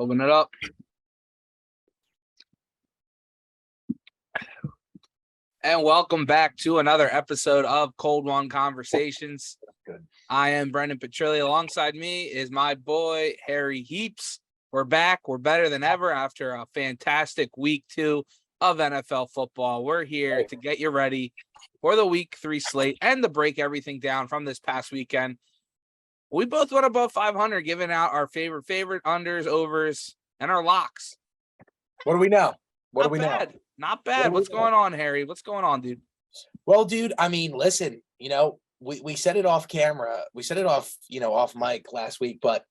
Open it up. And welcome back to another episode of Cold One Conversations. Good. I am Brendan Petrilli. Alongside me is my boy, Harry Heaps. We're back. We're better than ever after a fantastic week 2 of NFL football. We're here to get you ready for the week 3 slate and to break everything down from this past weekend. We both went above 500, giving out our favorite unders, overs, and our locks. What do we know? Not bad. What's going on, Harry? What's going on, dude? Well, dude, I mean, listen, we said it off camera. We said it off, off mic last week, but,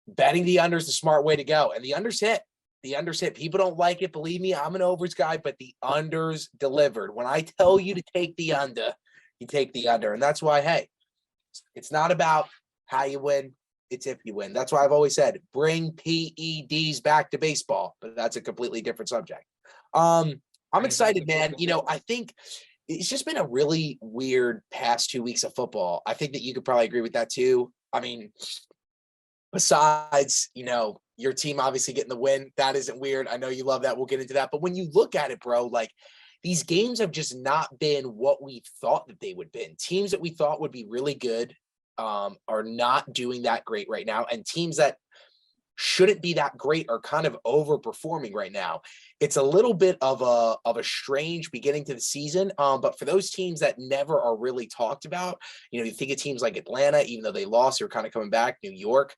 betting the under is the smart way to go. And the unders hit. People don't like it. Believe me, I'm an overs guy, but the unders delivered. When I tell you to take the under, you take the under. And that's why, hey, it's not about how you win. It's if you win. That's why I've always said, bring PEDs back to baseball, but that's a completely different subject. I'm excited, man. I think it's just been a really weird past 2 weeks of football. I think that you could probably agree with that too. I mean, besides, your team obviously getting the win, that isn't weird. I know you love that. We'll get into that. But when you look at it, bro, like these games have just not been what we thought that they would be. Teams that we thought would be really good are not doing that great right now. And teams that shouldn't be that great are kind of overperforming right now. It's a little bit of a strange beginning to the season. But for those teams that never are really talked about, you think of teams like Atlanta, even though they lost, they're kind of coming back. New York,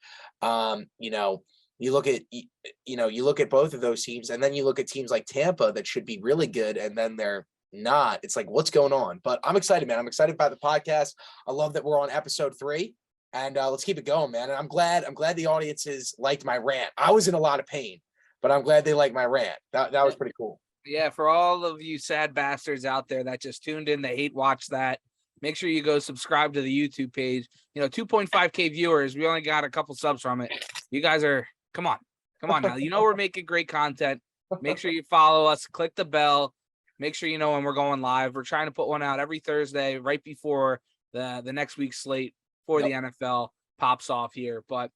you look at both of those teams, and then you look at teams like Tampa that should be really good, and then they're not. It's like, what's going on? But I'm excited, man. I'm excited by the podcast. I love that we're on episode 3, and let's keep it going, man. And I'm glad the audiences liked my rant. I was in a lot of pain, but I'm glad they liked my rant. That was pretty cool. Yeah, for all of you sad bastards out there that just tuned in, they hate watch that. Make sure you go subscribe to the YouTube page. 2.5K viewers. We only got a couple subs from it. You guys are come on now. We're making great content. Make sure you follow us. Click the bell. Make sure you know when we're going live. We're trying to put one out every Thursday right before the next week's slate for the NFL pops off here. But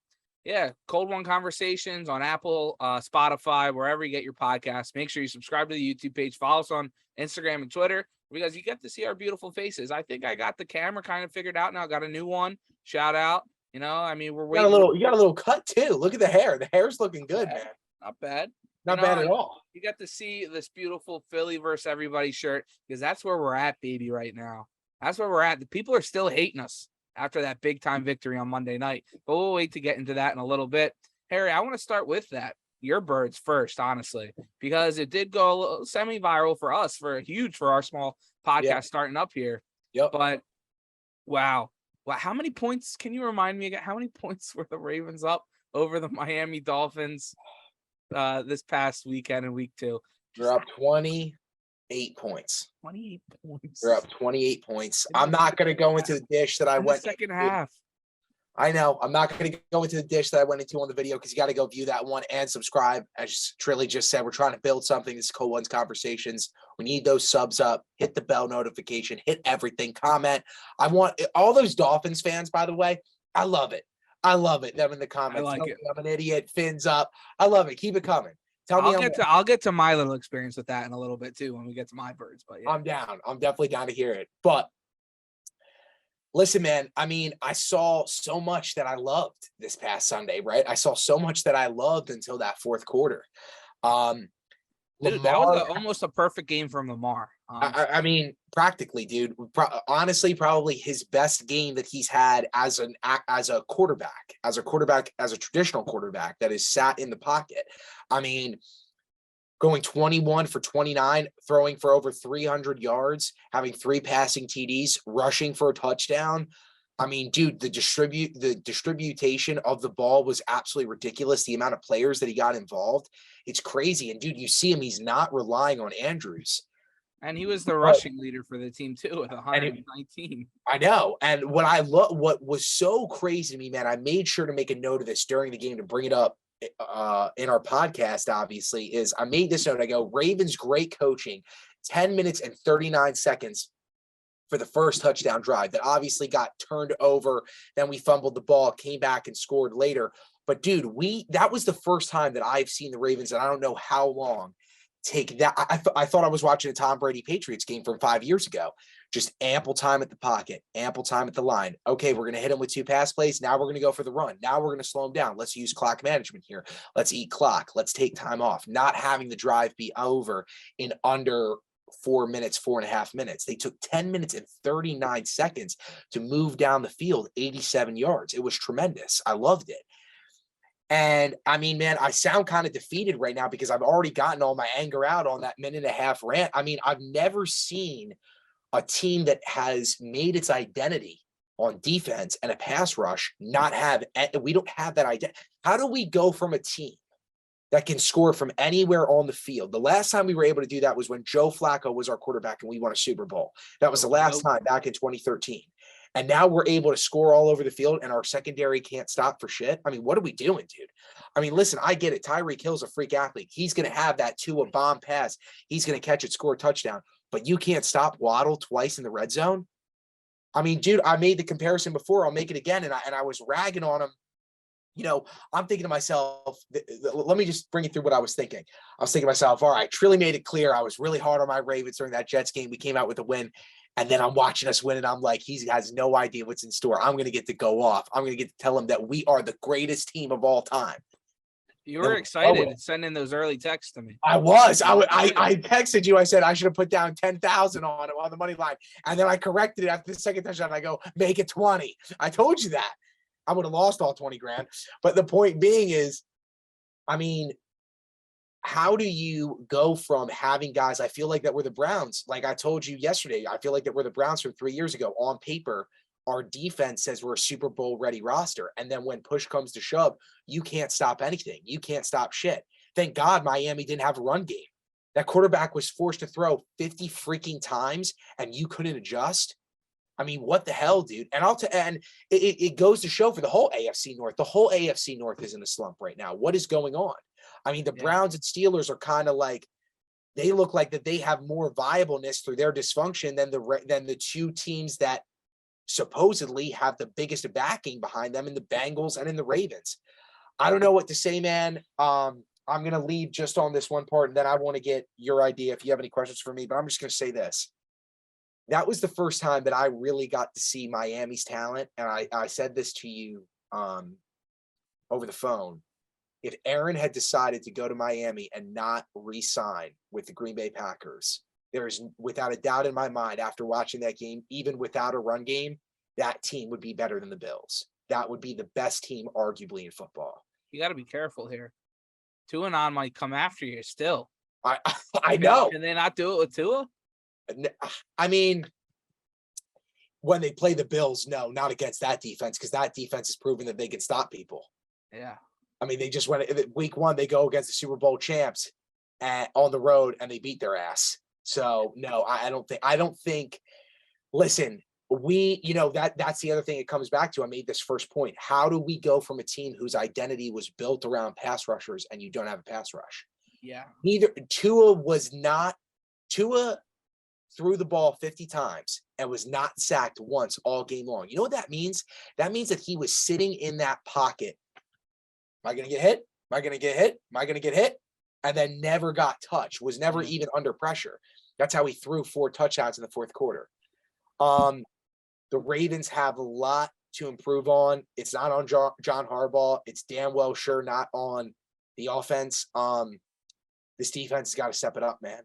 yeah, Cold One Conversations on Apple, Spotify, wherever you get your podcasts. Make sure you subscribe to the YouTube page. Follow us on Instagram and Twitter because you get to see our beautiful faces. I think I got the camera kind of figured out now. Got a new one. Shout out. We're waiting. You got a little cut too. Look at the hair. The hair's looking good, man. Not bad. Not bad at all. You got to see this beautiful Philly versus everybody shirt because that's where we're at, baby, right now. That's where we're at. The people are still hating us after that big time victory on Monday night. But we'll wait to get into that in a little bit. Harry, I want to start with that. Your birds first, honestly, because it did go a little semi-viral for us, for our small podcast starting up here. Yep. But wow. How many points? Can you remind me again? How many points were the Ravens up over the Miami Dolphins this past weekend in week 2? You're up 28 points. 28 points. You're up 28 points. I'm not going to go into the dish that I went second half. I know. I'm not going to go into the dish that I went into on the video because you got to go view that one and subscribe. As Trilly just said, we're trying to build something. This is Cold One's Conversations. We need those subs up. Hit the bell notification. Hit everything. Comment. I want all those Dolphins fans, by the way. I love it. Them in the comments. I like it. I'm an idiot. Fins up. I love it. Keep it coming. I'll get to my little experience with that in a little bit too when we get to my birds. But yeah. I'm down. I'm definitely down to hear it. But listen, man, I saw so much that I loved this past Sunday, right? I saw so much that I loved until that fourth quarter. Dude, that was almost a perfect game from Lamar. Practically, dude. Honestly, probably his best game that he's had as a quarterback, as a traditional quarterback that is sat in the pocket. Going 21 for 29, throwing for over 300 yards, having 3 passing TDs, rushing for a touchdown. Dude, the distribution of the ball was absolutely ridiculous. The amount of players that he got involved, it's crazy. And dude, you see him, he's not relying on Andrews. And he was the rushing leader for the team too with 119. I know. And what was so crazy to me, man, I made sure to make a note of this during the game to bring it up in our podcast, obviously, is I made this note. I go, Ravens, great coaching, 10 minutes and 39 seconds for the first touchdown drive that obviously got turned over. Then we fumbled the ball, came back and scored later. But dude, that was the first time that I've seen the Ravens, and I don't know how long, take that. I thought I was watching a Tom Brady Patriots game from 5 years ago. Just ample time at the pocket, ample time at the line. Okay, we're going to hit him with 2 pass plays. Now we're going to go for the run. Now we're going to slow him down. Let's use clock management here. Let's eat clock. Let's take time off. Not having the drive be over in under 4 minutes, 4.5 minutes. They took 10 minutes and 39 seconds to move down the field 87 yards. It was tremendous. I loved it. And I mean, man, I sound kind of defeated right now because I've already gotten all my anger out on that 1.5 minute rant. I mean, I've never seen a team that has made its identity on defense and a pass rush not have, we don't have that identity. How do we go from a team that can score from anywhere on the field? The last time we were able to do that was when Joe Flacco was our quarterback and we won a Super Bowl. That was the last time, back in 2013. And now we're able to score all over the field and our secondary can't stop for shit. I mean, what are we doing, dude? I mean, listen, I get it. Tyreek Hill's a freak athlete. He's going to have that Tua bomb pass. He's going to catch it, score a touchdown. But you can't stop Waddle twice in the red zone. I mean, dude, I made the comparison before. I'll make it again. And I was ragging on him. You know, I'm thinking to myself, let me just bring you through what I was thinking. I was thinking to myself, all right, Trilly made it clear. I was really hard on my Ravens during that Jets game. We came out with a win. And then I'm watching us win, and I'm like, he has no idea what's in store. I'm going to get to go off. I'm going to get to tell him that we are the greatest team of all time. You were excited sending those early texts to me. I was. I texted you. I said I should have put down 10,000 on it on the money line, and then I corrected it after the second touchdown. I go, make it 20. I told you that. I would have lost all 20 grand. But the point being is, I mean, how do you go from having guys? I feel like that we're the Browns. Like I told you yesterday, I feel like that we're the Browns from 3 years ago. On paper, our defense says we're a Super Bowl ready roster. And then when push comes to shove, you can't stop anything. You can't stop shit. Thank God Miami didn't have a run game. That quarterback was forced to throw 50 freaking times and you couldn't adjust. I mean, what the hell, dude? And it goes to show for the whole AFC North. The whole AFC North is in a slump right now. What is going on? I mean, the Browns and Steelers are kind of like, they look like that they have more viableness through their dysfunction than the two teams that supposedly have the biggest backing behind them in the Bengals and in the Ravens. I don't know what to say, man. I'm going to leave just on this one part, and then I want to get your idea if you have any questions for me, but I'm just going to say this. That was the first time that I really got to see Miami's talent, and I said this to you over the phone. If Aaron had decided to go to Miami and not re-sign with the Green Bay Packers, there is without a doubt in my mind, after watching that game, even without a run game, that team would be better than the Bills. That would be the best team, arguably, in football. You got to be careful here. Tua might come after you still. I know. Can they not do it with Tua? I mean, when they play the Bills, no, not against that defense, because that defense has proven that they can stop people. Yeah. I mean, they just went week 1, they go against the Super Bowl champs on the road and they beat their ass. So no, I don't think, listen, that's the other thing it comes back to. I made this first point. How do we go from a team whose identity was built around pass rushers and you don't have a pass rush? Yeah. Tua threw the ball 50 times and was not sacked once all game long. You know what that means? That means that he was sitting in that pocket. Am I going to get hit? Am I going to get hit? Am I going to get hit? And then never got touched, was never even under pressure. That's how he threw 4 touchdowns in the fourth quarter. The Ravens have a lot to improve on. It's not on John Harbaugh. It's damn well sure not on the offense. This defense has got to step it up, man.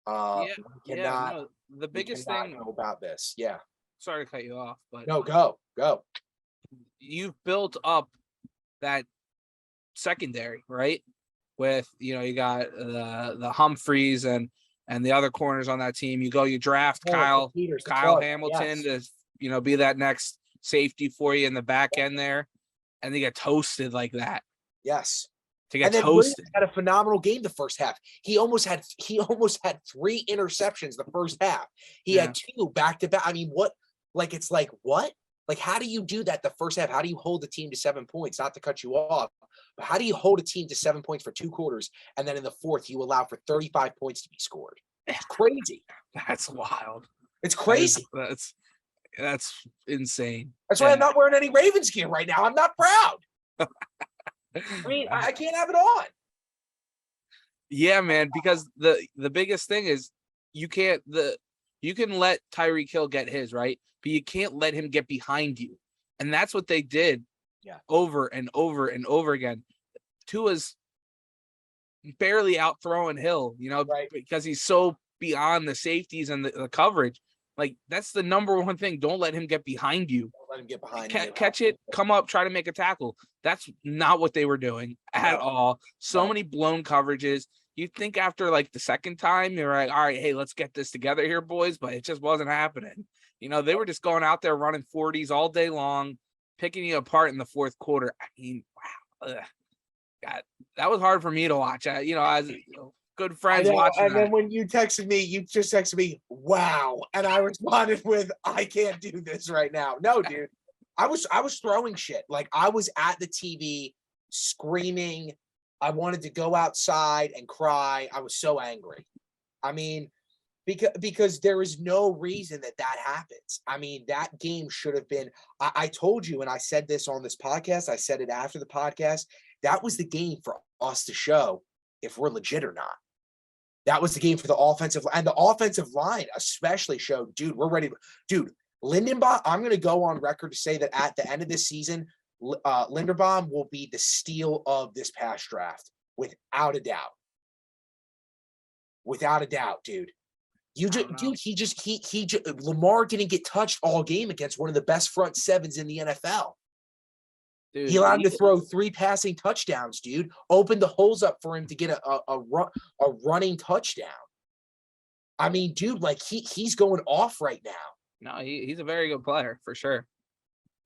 The biggest thing know about this. Yeah. Sorry to cut you off, but no, go. You've built up that secondary, right? With you got the Humphreys and the other corners on that team. You draft Kyle Hamilton to be that next safety for you in the back end there, and they get toasted like that. Yes. To get toasted. Had a phenomenal game the first half. He almost had 3 interceptions the first half. He had 2 back to back. I mean, what? Like, it's like, what? Like, how do you do that the first half? How do you hold the team to 7 points? Not to cut you off, but how do you hold a team to 7 points for 2 quarters, and then in the fourth you allow for 35 points to be scored? It's crazy. That's wild. It's crazy. That's insane. That's why I'm not wearing any Ravens gear right now. I'm not proud. I mean, I can't have it on. Yeah, man, because the biggest thing is you can let Tyreek Hill get his, right? But you can't let him get behind you. And that's what they did over and over and over again. Tua's barely out throwing Hill, because he's so beyond the safeties and the coverage. Like, that's the number one thing. Don't let him get behind you. Don't let him get behind you. Catch it, come up, try to make a tackle. That's not what they were doing at all. So many blown coverages. You'd think after like the second time, you're like, all right, hey, let's get this together here, boys. But it just wasn't happening. They were just going out there running 40s all day long, picking you apart in the fourth quarter. I mean, wow. God, that was hard for me to watch. As good friends watching. And then when you just texted me, wow. And I responded with, I can't do this right now. No, dude. I was throwing shit. Like, I was at the TV screaming. I wanted to go outside and cry. I was so angry. I mean, because there is no reason that happens. I mean, that game should have been, I told you, and I said this on this podcast, I said it after the podcast, that was the game for us to show if we're legit or not. That was the game for the offensive line. And the offensive line especially showed, dude, we're ready. Dude, Lindenbaum, I'm going to go on record to say that at the end of this season, Linderbaum will be the steal of this past draft, without a doubt. Without a doubt, dude. Lamar didn't get touched all game against one of the best front sevens in the NFL. Dude, he allowed him to throw 3 passing touchdowns, dude. Opened the holes up for him to get a running touchdown. I mean, dude, like he's going off right now. No, he's a very good player for sure.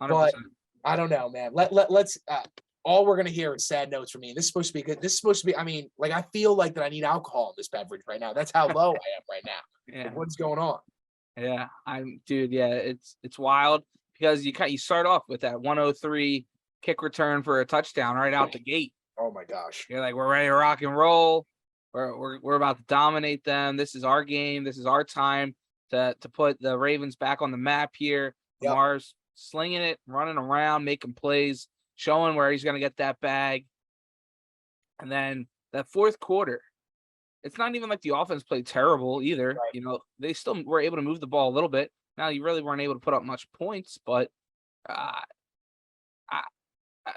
100%. But I don't know, man. Let's all we're gonna hear is sad notes from me. This is supposed to be good. This is supposed to be. I mean, like, I feel like that I need alcohol in this beverage right now. That's how low I am right now. Yeah. Like, what's going on? Yeah, dude. Yeah, it's wild because you start off with that 103 kick return for a touchdown right out the gate. Oh my gosh! You're like, we're ready to rock and roll. We're about to dominate them. This is our game. This is our time to put the Ravens back on the map here. Yep. Lamar's slinging it, running around, making plays, showing where he's going to get that bag. And then that fourth quarter, it's not even like the offense played terrible either. Right. They still were able to move the ball a little bit. Now, you really weren't able to put up much points, but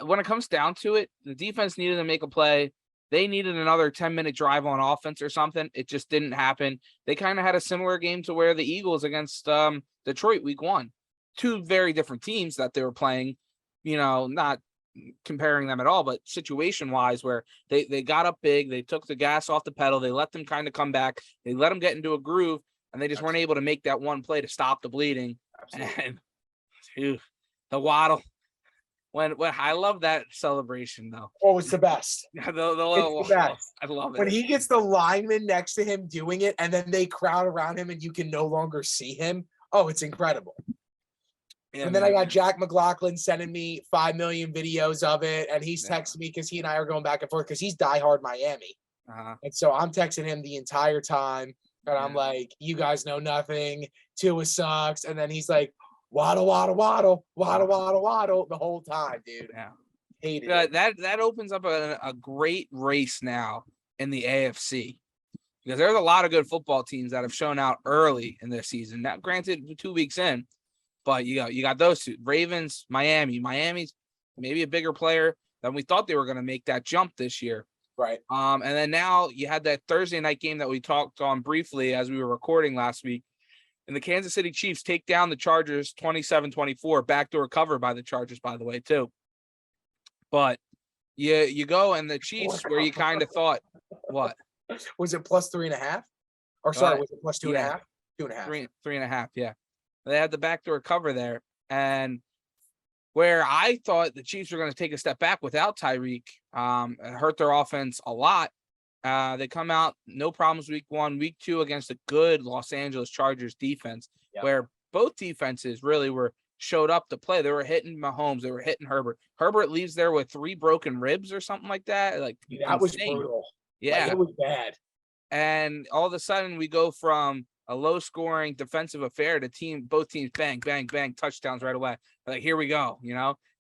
when it comes down to it, the defense needed to make a play. They needed another 10-minute drive on offense or something. It just didn't happen. They kind of had a similar game to where the Eagles against Detroit week 1. 2 very different teams that they were playing, not comparing them at all, but situation-wise, where they got up big, they took the gas off the pedal, they let them kind of come back, they let them get into a groove, and they just weren't able to make that one play to stop the bleeding. Absolutely. And dude, the waddle. When I love that celebration though. Oh, it's the best. It's the best. I love it. When he gets the lineman next to him doing it, and then they crowd around him, and you can no longer see him. Oh, it's incredible. Yeah, and then I got Jack McLaughlin sending me 5 million videos of it, and he's texting me because he and I are going back and forth because he's diehard Miami. Uh-huh. And so I'm texting him the entire time, and I'm like, you guys know nothing. Tua sucks. And then he's like, waddle, waddle, waddle, waddle, waddle, waddle the whole time, dude. Yeah. Hated it. That opens up a great race now in the AFC because there's a lot of good football teams that have shown out early in this season. Now, granted, 2 weeks in, but you got those two, Ravens, Miami. Miami's maybe a bigger player than we thought they were going to make that jump this year. Right. And then now you had that Thursday night game that we talked on briefly as we were recording last week. And the Kansas City Chiefs take down the Chargers 27-24, backdoor cover by the Chargers, by the way, too. But you go and the Chiefs where you kind of thought, what? Was it plus 3.5? Or sorry, was it plus 2.5? 2.5. 3.5, yeah. They had the backdoor cover there. And where I thought the Chiefs were going to take a step back without Tyreek, it hurt their offense a lot. They come out, no problems week 1, week 2 against a good Los Angeles Chargers defense, where both defenses really showed up to play. They were hitting Mahomes. They were hitting Herbert. Herbert leaves there with 3 broken ribs or something like that. Like, that was brutal. Yeah. Like, it was bad. And all of a sudden we go from a low scoring defensive affair to both teams bang, bang, bang, touchdowns right away. Like, here we go,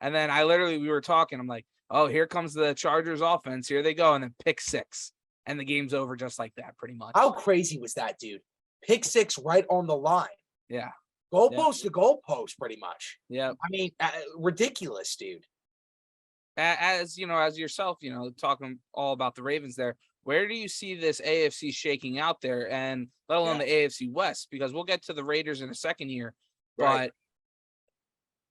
And then we were talking, I'm like, oh, here comes the Chargers offense. Here they go. And then pick six. And the game's over just like that, pretty much. How crazy was that, dude? Pick six right on the line. Yeah. Goalpost to goalpost, pretty much. Yeah. I mean, ridiculous, dude. As yourself, talking all about the Ravens there, where do you see this AFC shaking out there, and let alone the AFC West? Because we'll get to the Raiders in a second here, but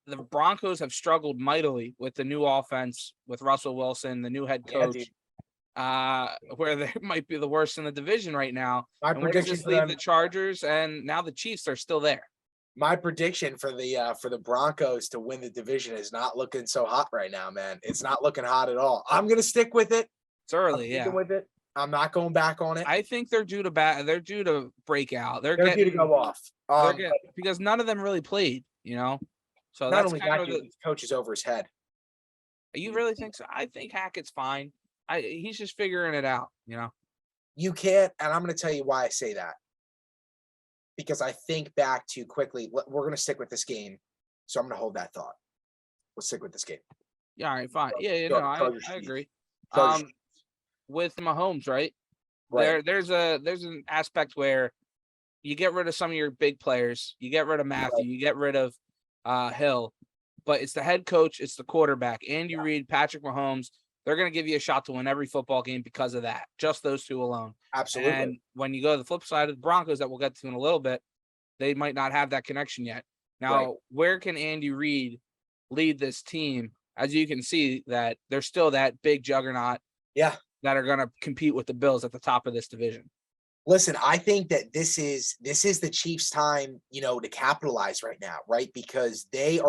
the Broncos have struggled mightily with the new offense, with Russell Wilson, the new head coach, where they might be the worst in the division right now. And where does this leave the Chargers? And now the Chiefs are still there. My prediction for the Broncos to win the division is not looking so hot right now, man. It's not looking hot at all. I'm gonna stick with it. It's early, With it. I'm not going back on it. I think they're due to They're due to break out. They're due to go off. Because none of them really played, So not that's only kind that, of the coach is over his head. You really think so? I think Hackett's fine. He's just figuring it out, You can't, and I'm going to tell you why I say that. Because I think back to quickly, we're going to stick with this game, so I'm going to hold that thought. Let's stick with this game. Yeah, all right, fine. Yeah, I agree. With Mahomes, right? There's an aspect where you get rid of some of your big players, you get rid of Matthew, you get rid of Hill, but it's the head coach, it's the quarterback, Andy Reid, Patrick Mahomes. They're going to give you a shot to win every football game because of that. Just those two alone. Absolutely. And when you go to the flip side of the Broncos, that we'll get to in a little bit, they might not have that connection yet. Now, where can Andy Reid lead this team? As you can see, that there's still that big juggernaut. Yeah. That are going to compete with the Bills at the top of this division. Listen, I think that this is the Chiefs' time, to capitalize right now, right? Because they're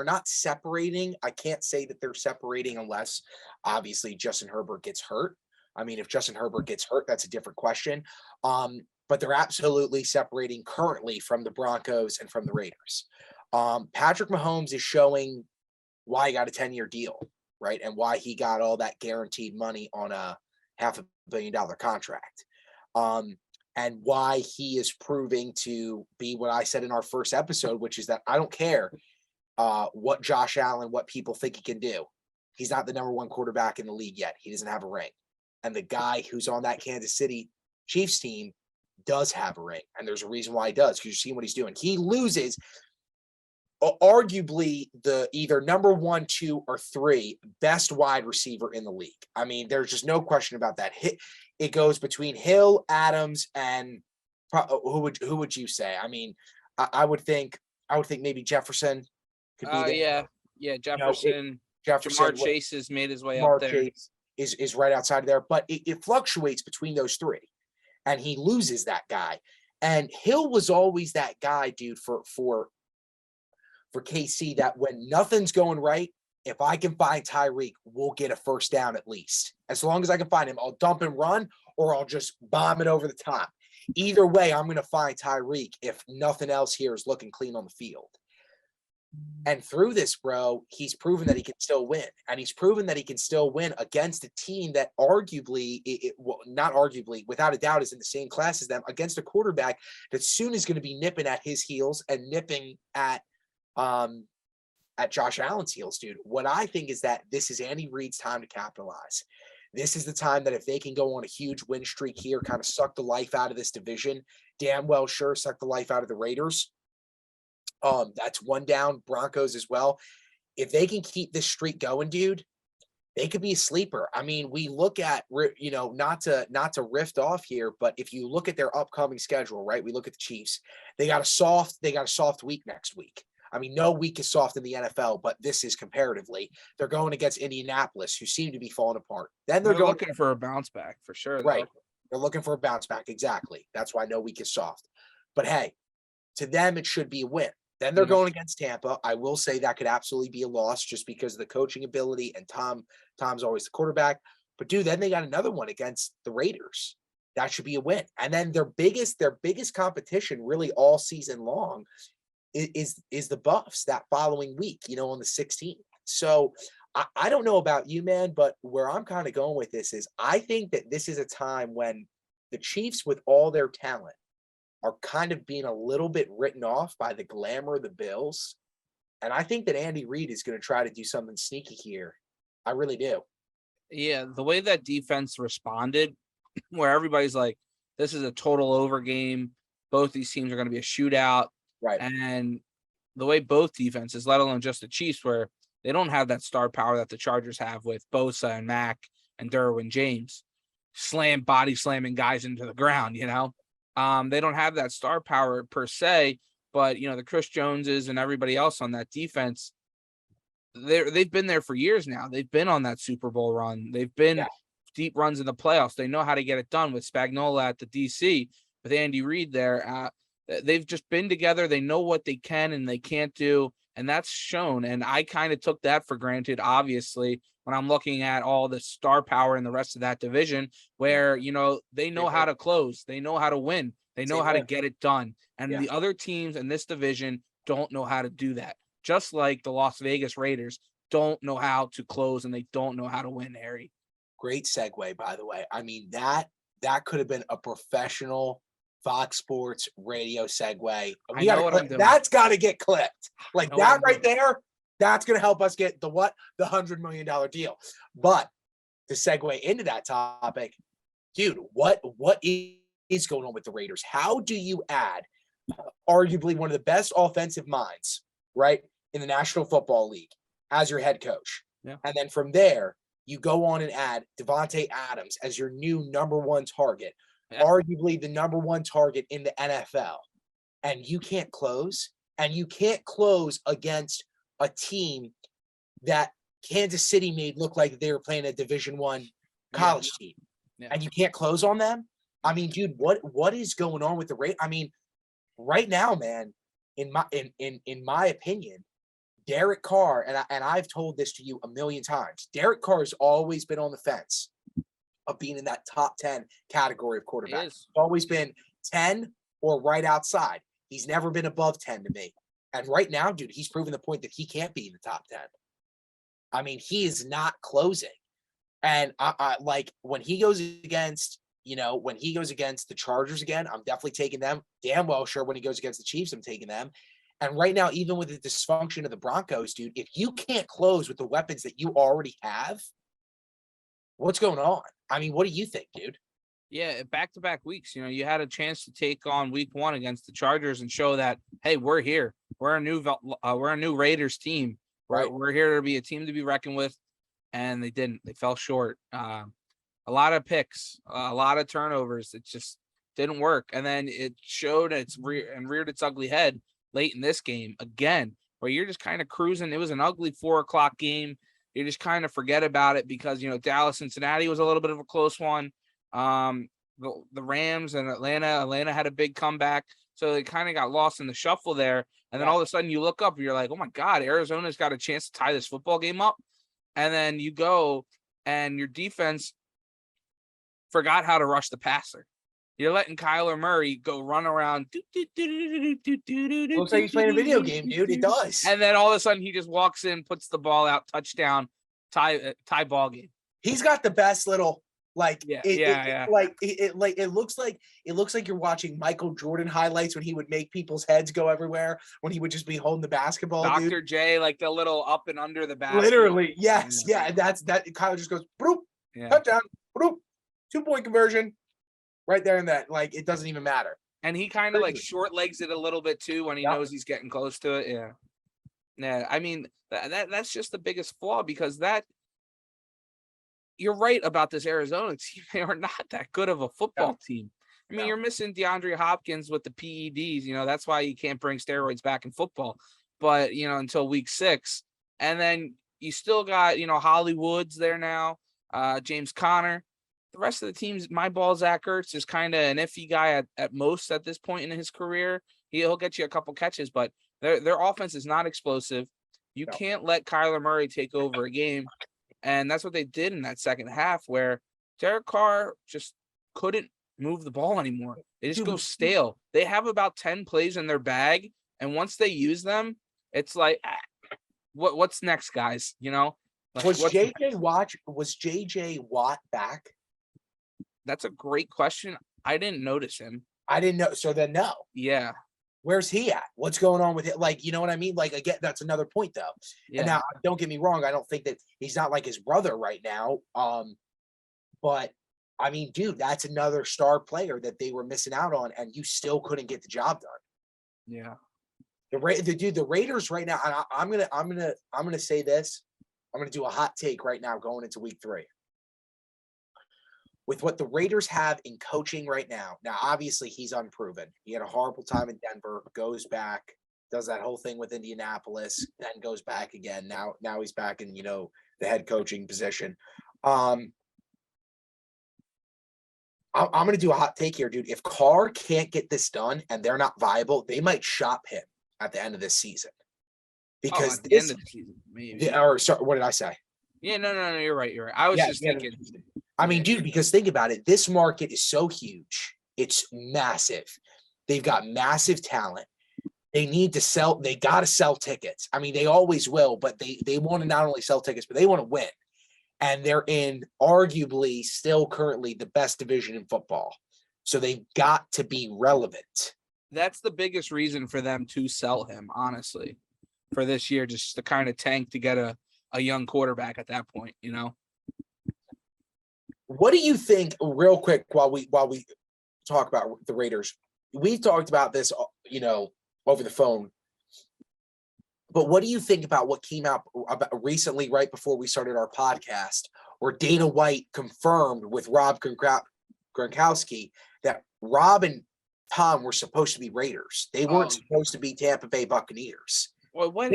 not separating. I can't say that they're separating unless obviously Justin Herbert gets hurt. I mean, if Justin Herbert gets hurt, that's a different question. But they're absolutely separating currently from the Broncos and from the Raiders. Patrick Mahomes is showing why he got a 10-year deal, right? And why he got all that guaranteed money on a $500 million contract. And why he is proving to be what I said in our first episode, which is that I don't care what Josh Allen, what people think he can do. He's not the number one quarterback in the league yet. He doesn't have a ring. And the guy who's on that Kansas City Chiefs team does have a ring. And there's a reason why he does, because you're seeing what he's doing. He loses arguably the either number 1, 2, or 3 best wide receiver in the league. I mean, there's just no question about that. It goes between Hill, Adams, and who would you say? I mean, I would think maybe Jefferson could be there. Yeah, Jefferson. Jefferson. Jamar Chase has made his way up there. Chase is right outside of there, but it fluctuates between those 3, and he loses that guy. And Hill was always that guy, dude, for KC, that when nothing's going right, if I can find Tyreek, we'll get a first down at least. As long as I can find him, I'll dump and run, or I'll just bomb it over the top. Either way, I'm going to find Tyreek if nothing else here is looking clean on the field. And through this, bro, he's proven that he can still win. And he's proven that he can still win against a team that arguably, not arguably, without a doubt, is in the same class as them, against a quarterback that soon is going to be nipping at his heels and nipping at Josh Allen's heels, dude. What I think is that this is Andy Reid's time to capitalize. This is the time that if they can go on a huge win streak here, kind of suck the life out of this division, damn well sure suck the life out of the Raiders. That's one down. Broncos as well. If they can keep this streak going, dude, they could be a sleeper. I mean, we look at, not to riff off here, but if you look at their upcoming schedule, right? We look at the Chiefs. They got a soft week next week. I mean, no week is soft in the NFL, but this is comparatively. They're going against Indianapolis, who seem to be falling apart. Then they're looking for a bounce back for sure. Right. They're looking for a bounce back. Exactly. That's why no week is soft. But hey, to them, it should be a win. Then they're going against Tampa. I will say that could absolutely be a loss just because of the coaching ability, and Tom's always the quarterback. But dude, then they got another one against the Raiders. That should be a win. And then their biggest competition really all season long is the Buffs that following week, on the 16th. So I don't know about you, man, but where I'm kind of going with this is I think that this is a time when the Chiefs, with all their talent, are kind of being a little bit written off by the glamour of the Bills. And I think that Andy Reid is going to try to do something sneaky here. I really do. Yeah, the way that defense responded, where everybody's like, this is a total over game. Both these teams are going to be a shootout. Right. And the way both defenses, let alone just the Chiefs, where they don't have that star power that the Chargers have with Bosa and Mack and Derwin James, body slamming guys into the ground, you know? They don't have that star power per se, but, you know, the Chris Joneses and everybody else on that defense, they've been there for years now. They've been on that Super Bowl run. They've been deep runs in the playoffs. They know how to get it done with Spagnuolo at the DC, with Andy Reid there. They've just been together. They know what they can and they can't do, and that's shown. And I kind of took that for granted, obviously, when I'm looking at all the star power in the rest of that division, where, you know, they know how to close. They know how to win. They know how to get it done. And the other teams in this division don't know how to do that. Just like the Las Vegas Raiders don't know how to close and they don't know how to win, Harry. Great segue, by the way. I mean, that could have been a professional Fox Sports radio segue. That's got to get clipped. Like that right there, that's going to help us get the $100 million deal. But to segue into that topic, dude, what is going on with the Raiders? How do you add arguably one of the best offensive minds, right, in the National Football League as your head coach? Yeah. And then from there, you go on and add Devontae Adams as your new number one target, arguably the number one target in the NFL. And you can't close. And you can't close against a team that Kansas City made look like they were playing a Division I college team. Yeah. And you can't close on them? I mean, dude, what is going on with the Raiders? I mean, right now, man, in my opinion, Derek Carr, and I've told this to you a million times, Derek Carr has always been on the fence of being in that top 10 category of quarterback. He's always been 10 or right outside. He's never been above 10 to me. And right now, dude, he's proven the point that he can't be in the top 10. I mean, he is not closing. And I like when he goes against, when he goes against the Chargers again, I'm definitely taking them. Damn well sure when he goes against the Chiefs, I'm taking them. And right now, even with the dysfunction of the Broncos, dude, if you can't close with the weapons that you already have, what's going on? I mean, what do you think, dude? Yeah, back-to-back weeks. You had a chance to take on Week 1 against the Chargers and show that, hey, we're here. We're a new Raiders team. We're here to be a team to be reckoned with, and they didn't. They fell short. A lot of picks, a lot of turnovers. It just didn't work. And then it showed reared its ugly head late in this game again, where you're just kind of cruising. It was an ugly 4:00 game. You just kind of forget about it because, Dallas, Cincinnati was a little bit of a close one. The Rams and Atlanta had a big comeback. So they kind of got lost in the shuffle there. And then all of a sudden you look up and you're like, oh my God, Arizona's got a chance to tie this football game up. And then you go and your defense forgot how to rush the passer. You're letting Kyler Murray go run around. Looks like he's playing a video game, dude. It does. And then all of a sudden he just walks in, puts the ball out, touchdown, tie ball game. He's got the best little it looks like you're watching Michael Jordan highlights when he would make people's heads go everywhere, when he would just be holding the basketball. Dr. J, like the little up and under the basket. Literally, yes, yeah. And that's that. Kyler just goes, bloop, touchdown, bloop, 2-point conversion. Right there in that, like, it doesn't even matter. And he kind of like short legs it a little bit too when he knows he's getting close to it. Yeah. Yeah. I mean, that's just the biggest flaw because you're right about this Arizona team. They are not that good of a football team. I mean, you're missing DeAndre Hopkins with the PEDs. That's why you can't bring steroids back in football. But, until week 6. And then you still got, Hollywoods there now, James Conner. The rest of the teams, my ball, Zach Ertz is kind of an iffy guy at most at this point in his career. He'll get you a couple catches, but their offense is not explosive. You can't let Kyler Murray take over a game. And that's what they did in that second half where Derek Carr just couldn't move the ball anymore. They just go stale. They have about 10 plays in their bag. And once they use them, it's like, what's next, guys? Like, was JJ Watt back? That's a great question. I didn't notice him. I didn't know. So then no. Yeah. Where's he at? What's going on with it? Like, you know what I mean? Like, again, that's another point though. Yeah. And now, don't get me wrong. I don't think that he's not like his brother right now. But I mean, dude, that's another star player that they were missing out on, and you still couldn't get the job done. Yeah. The Raiders right now, and I'm gonna say this. I'm gonna do a hot take right now going into week 3. With what the Raiders have in coaching right now, obviously he's unproven. He had a horrible time in Denver, goes back, does that whole thing with Indianapolis, then goes back again. Now he's back in, the head coaching position. I'm going to do a hot take here, dude. If Carr can't get this done and they're not viable, they might shop him at the end of this season. Because at the end of the season, maybe. Sorry, what did I say? Yeah, no, you're right. I was just thinking. I mean, dude, because think about it. This market is so huge. It's massive. They've got massive talent. They need to sell. They got to sell tickets. I mean, they always will, but they want to not only sell tickets, but they want to win. And they're in arguably still currently the best division in football. So they've got to be relevant. That's the biggest reason for them to sell him, honestly, for this year, just to kind of tank to get a young quarterback at that point, What do you think, real quick, while we talk about the Raiders? We talked about this, over the phone. But what do you think about what came out about recently, right before we started our podcast, where Dana White confirmed with Rob Gronkowski that Rob and Tom were supposed to be Raiders? They weren't supposed to be Tampa Bay Buccaneers. Well, what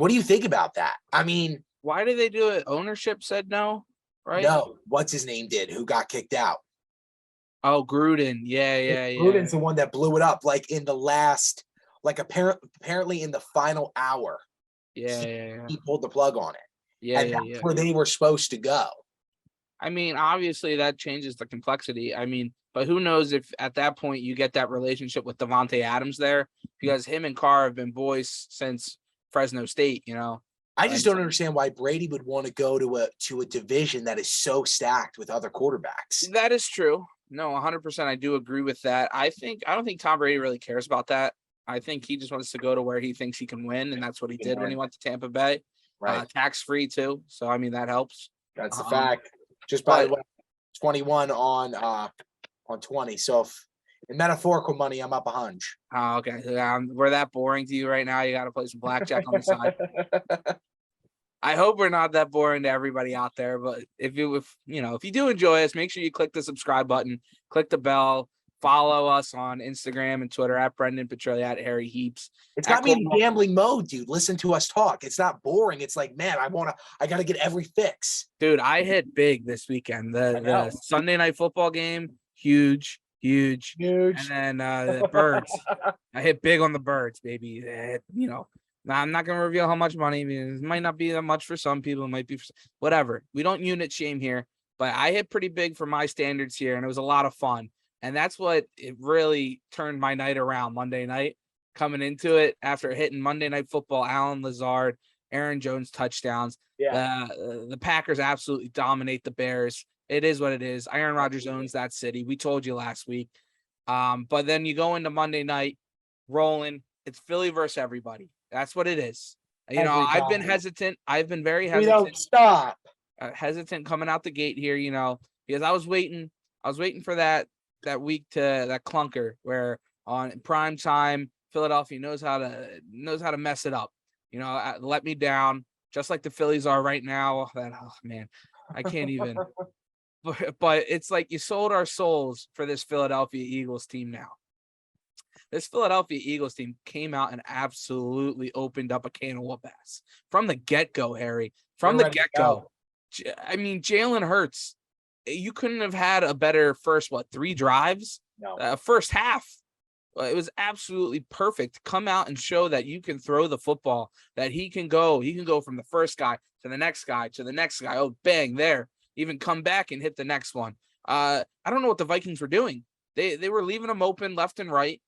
do you think about that? I mean, why did they do it? Ownership said no, right? No, what's his name did, who got kicked out? Oh, Gruden. Yeah. Gruden's the one that blew it up, like in the last, like apparently in the final hour. Yeah. He pulled the plug on it. Yeah, and that's where they were supposed to go. I mean, obviously that changes the complexity. I mean, but who knows if at that point you get that relationship with Devonta Adams there, because him and Carr have been boys since Fresno State, I just don't understand why Brady would want to go to a division that is so stacked with other quarterbacks. That is true. No, 100%. I do agree with that. I don't think Tom Brady really cares about that. I think he just wants to go to where he thinks he can win, and that's what he did when he went to Tampa Bay. Right. Tax-free too. So, I mean, that helps. That's the fact. Just by the way, 21 on 20. So if in metaphorical money, I'm up 100. Oh, okay. We're that boring to you right now. You got to play some blackjack on the side. I hope we're not that boring to everybody out there, but if you do enjoy us, make sure you click the subscribe button, click the bell, follow us on Instagram and Twitter at Brendan Petrilli, at Harry Heaps. It's got me in gambling mode, dude. Listen to us talk. It's not boring. It's like, man, I got to get every fix. Dude, I hit big this weekend. The Sunday night football game, huge. And then the birds. I hit big on the birds, baby. Now, I'm not going to reveal how much money. It might not be that much for some people. It might be whatever. We don't unit shame here, but I hit pretty big for my standards here, and it was a lot of fun. And that's what it really turned my night around Monday night, coming into it after hitting Monday Night Football, Allen Lazard, Aaron Jones touchdowns. Yeah. The Packers absolutely dominate the Bears. It is what it is. Aaron Rodgers owns that city. We told you last week. But then you go into Monday night rolling. It's Philly versus everybody. That's what it is. I've been hesitant. I've been very hesitant. We don't stop. Hesitant coming out the gate here, because I was waiting for that week that clunker where on prime time Philadelphia knows how to mess it up. Let me down just like the Phillies are right now. Man, I can't even. But it's like you sold our souls for this Philadelphia Eagles team now. This Philadelphia Eagles team came out and absolutely opened up a can of whoop-ass from the get-go, Harry. From the get-go. I mean, Jalen Hurts, you couldn't have had a better first, 3 drives? No. First half. It was absolutely perfect. Come out and show that you can throw the football, that he can go. He can go from the first guy to the next guy to the next guy. Oh, bang, there. Even come back and hit the next one. I don't know what the Vikings were doing. They were leaving him open left and right.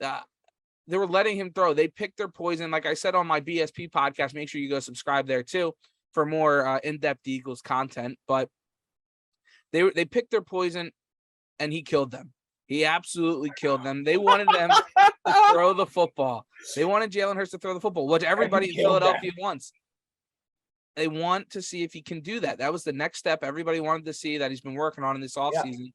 They were letting him throw. They picked their poison. Like I said on my BSP podcast, make sure you go subscribe there too for more in-depth Eagles content. But they picked their poison and he killed them. He absolutely killed them. They wanted them to throw the football. They wanted Jalen Hurts to throw the football, which everybody in Philadelphia wants. They want to see if he can do that. That was the next step everybody wanted to see that he's been working on in this offseason. Yeah.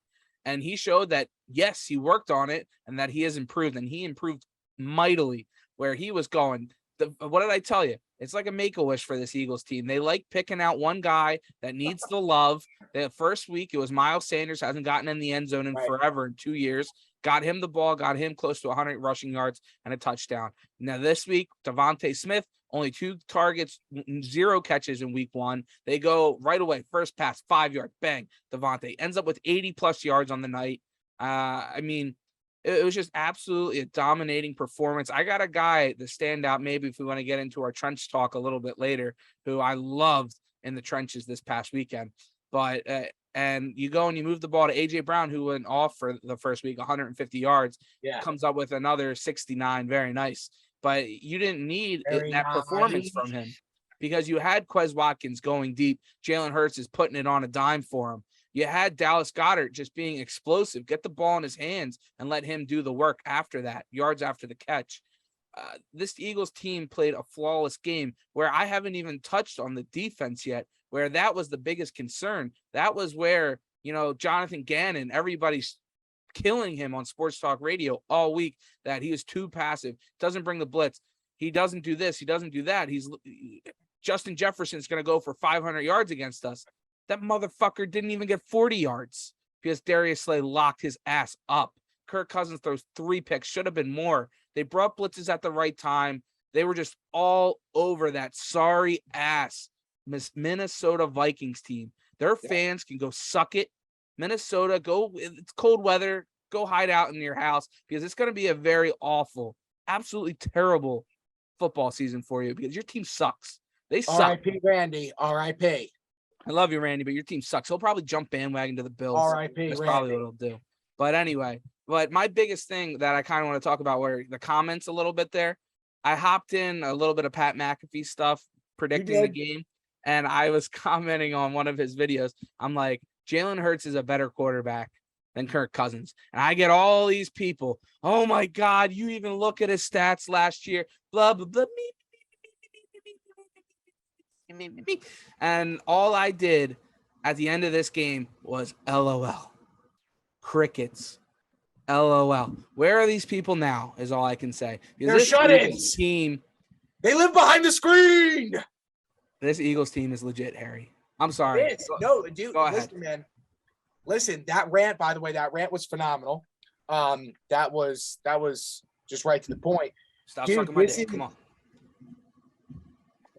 And he showed that, yes, he worked on it and that he has improved. And he improved mightily where he was going. What did I tell you? It's like a make-a-wish for this Eagles team. They like picking out one guy that needs the love. The first week, it was Miles Sanders, hasn't gotten in the end zone in forever, in 2 years. Got him the ball, got him close to 100 rushing yards and a touchdown. Now this week, Devonta Smith, only 2 targets, 0 catches in week 1. They go right away. First pass, 5 yards, bang. Devonta ends up with 80-plus yards on the night. I mean, it was just absolutely a dominating performance. I got a guy, the standout, maybe if we want to get into our trench talk a little bit later, who I loved in the trenches this past weekend. But and you go and you move the ball to A.J. Brown, who went off for the first week, 150 yards, comes up with another 69. Very nice. But you didn't need that performance from him because you had Quez Watkins going deep. Jalen Hurts is putting it on a dime for him. You had Dallas Goedert just being explosive, get the ball in his hands and let him do the work after that, yards after the catch. This Eagles team played a flawless game where I haven't even touched on the defense yet, where that was the biggest concern. That was where, Jonathan Gannon, everybody's killing him on Sports Talk Radio all week that he is too passive, doesn't bring the blitz. He doesn't do this. He doesn't do that. Justin Jefferson's going to go for 500 yards against us. That motherfucker didn't even get 40 yards because Darius Slay locked his ass up. Kirk Cousins throws 3 picks, should have been more. They brought blitzes at the right time. They were just all over that sorry ass Minnesota Vikings team. Their fans can go suck it. Minnesota, it's cold weather. Go hide out in your house because it's going to be a very awful, absolutely terrible football season for you because your team sucks. They suck. R.I.P. Randy. R.I.P. I love you, Randy, but your team sucks. He'll probably jump bandwagon to the Bills. R.I.P. That's probably what he'll do. But anyway, my biggest thing that I kind of want to talk about were the comments a little bit there. I hopped in a little bit of Pat McAfee stuff, predicting the game, and I was commenting on one of his videos. I'm like, Jalen Hurts is a better quarterback than Kirk Cousins. And I get all these people, oh, my God, you even look at his stats last year, blah, blah, blah, and all I did at the end of this game was LOL. Crickets. LOL. Where are these people now is all I can say. They're shut-ins. Team. They live behind the screen. This Eagles team is legit, Harry. I'm sorry. No, dude, listen, man. Listen, that rant, by the way, was phenomenal. That was just right to the point. Stop sucking my dick. Come on.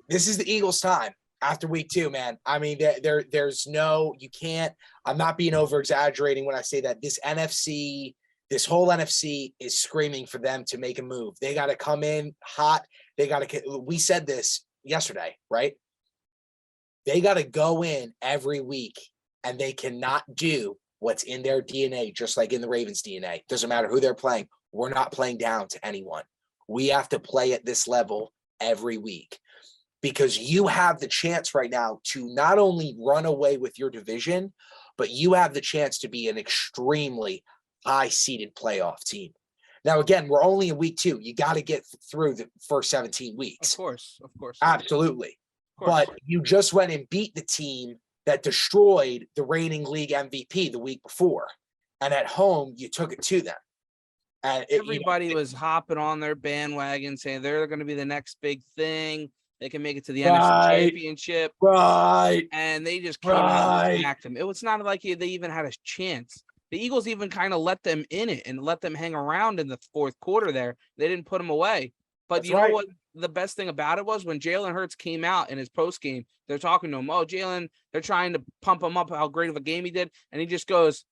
This is the Eagles' time after week 2, man. I mean, there's you can't. I'm not being over exaggerating when I say that this whole NFC is screaming for them to make a move. They got to come in hot. We said this yesterday, right? They got to go in every week and they cannot do what's in their DNA, just like in the Ravens' DNA. Doesn't matter who they're playing. We're not playing down to anyone. We have to play at this level every week. Because you have the chance right now to not only run away with your division, but you have the chance to be an extremely high-seeded playoff team. Now, again, we're only in week 2. You got to get through the first 17 weeks. Of course. Absolutely. Of course. But you just went and beat the team that destroyed the reigning league MVP the week before. And at home, you took it to them. And everybody was hopping on their bandwagon saying they're going to be the next big thing. They can make it to the NFC Championship. Right. And they just came out and attacked them. It was not like they even had a chance. The Eagles even kind of let them in it and let them hang around in the fourth quarter there. They didn't put them away. But That's know what the best thing about it was? When Jalen Hurts came out in his postgame, they're talking to him, oh, Jalen, they're trying to pump him up how great of a game he did. And he just goes,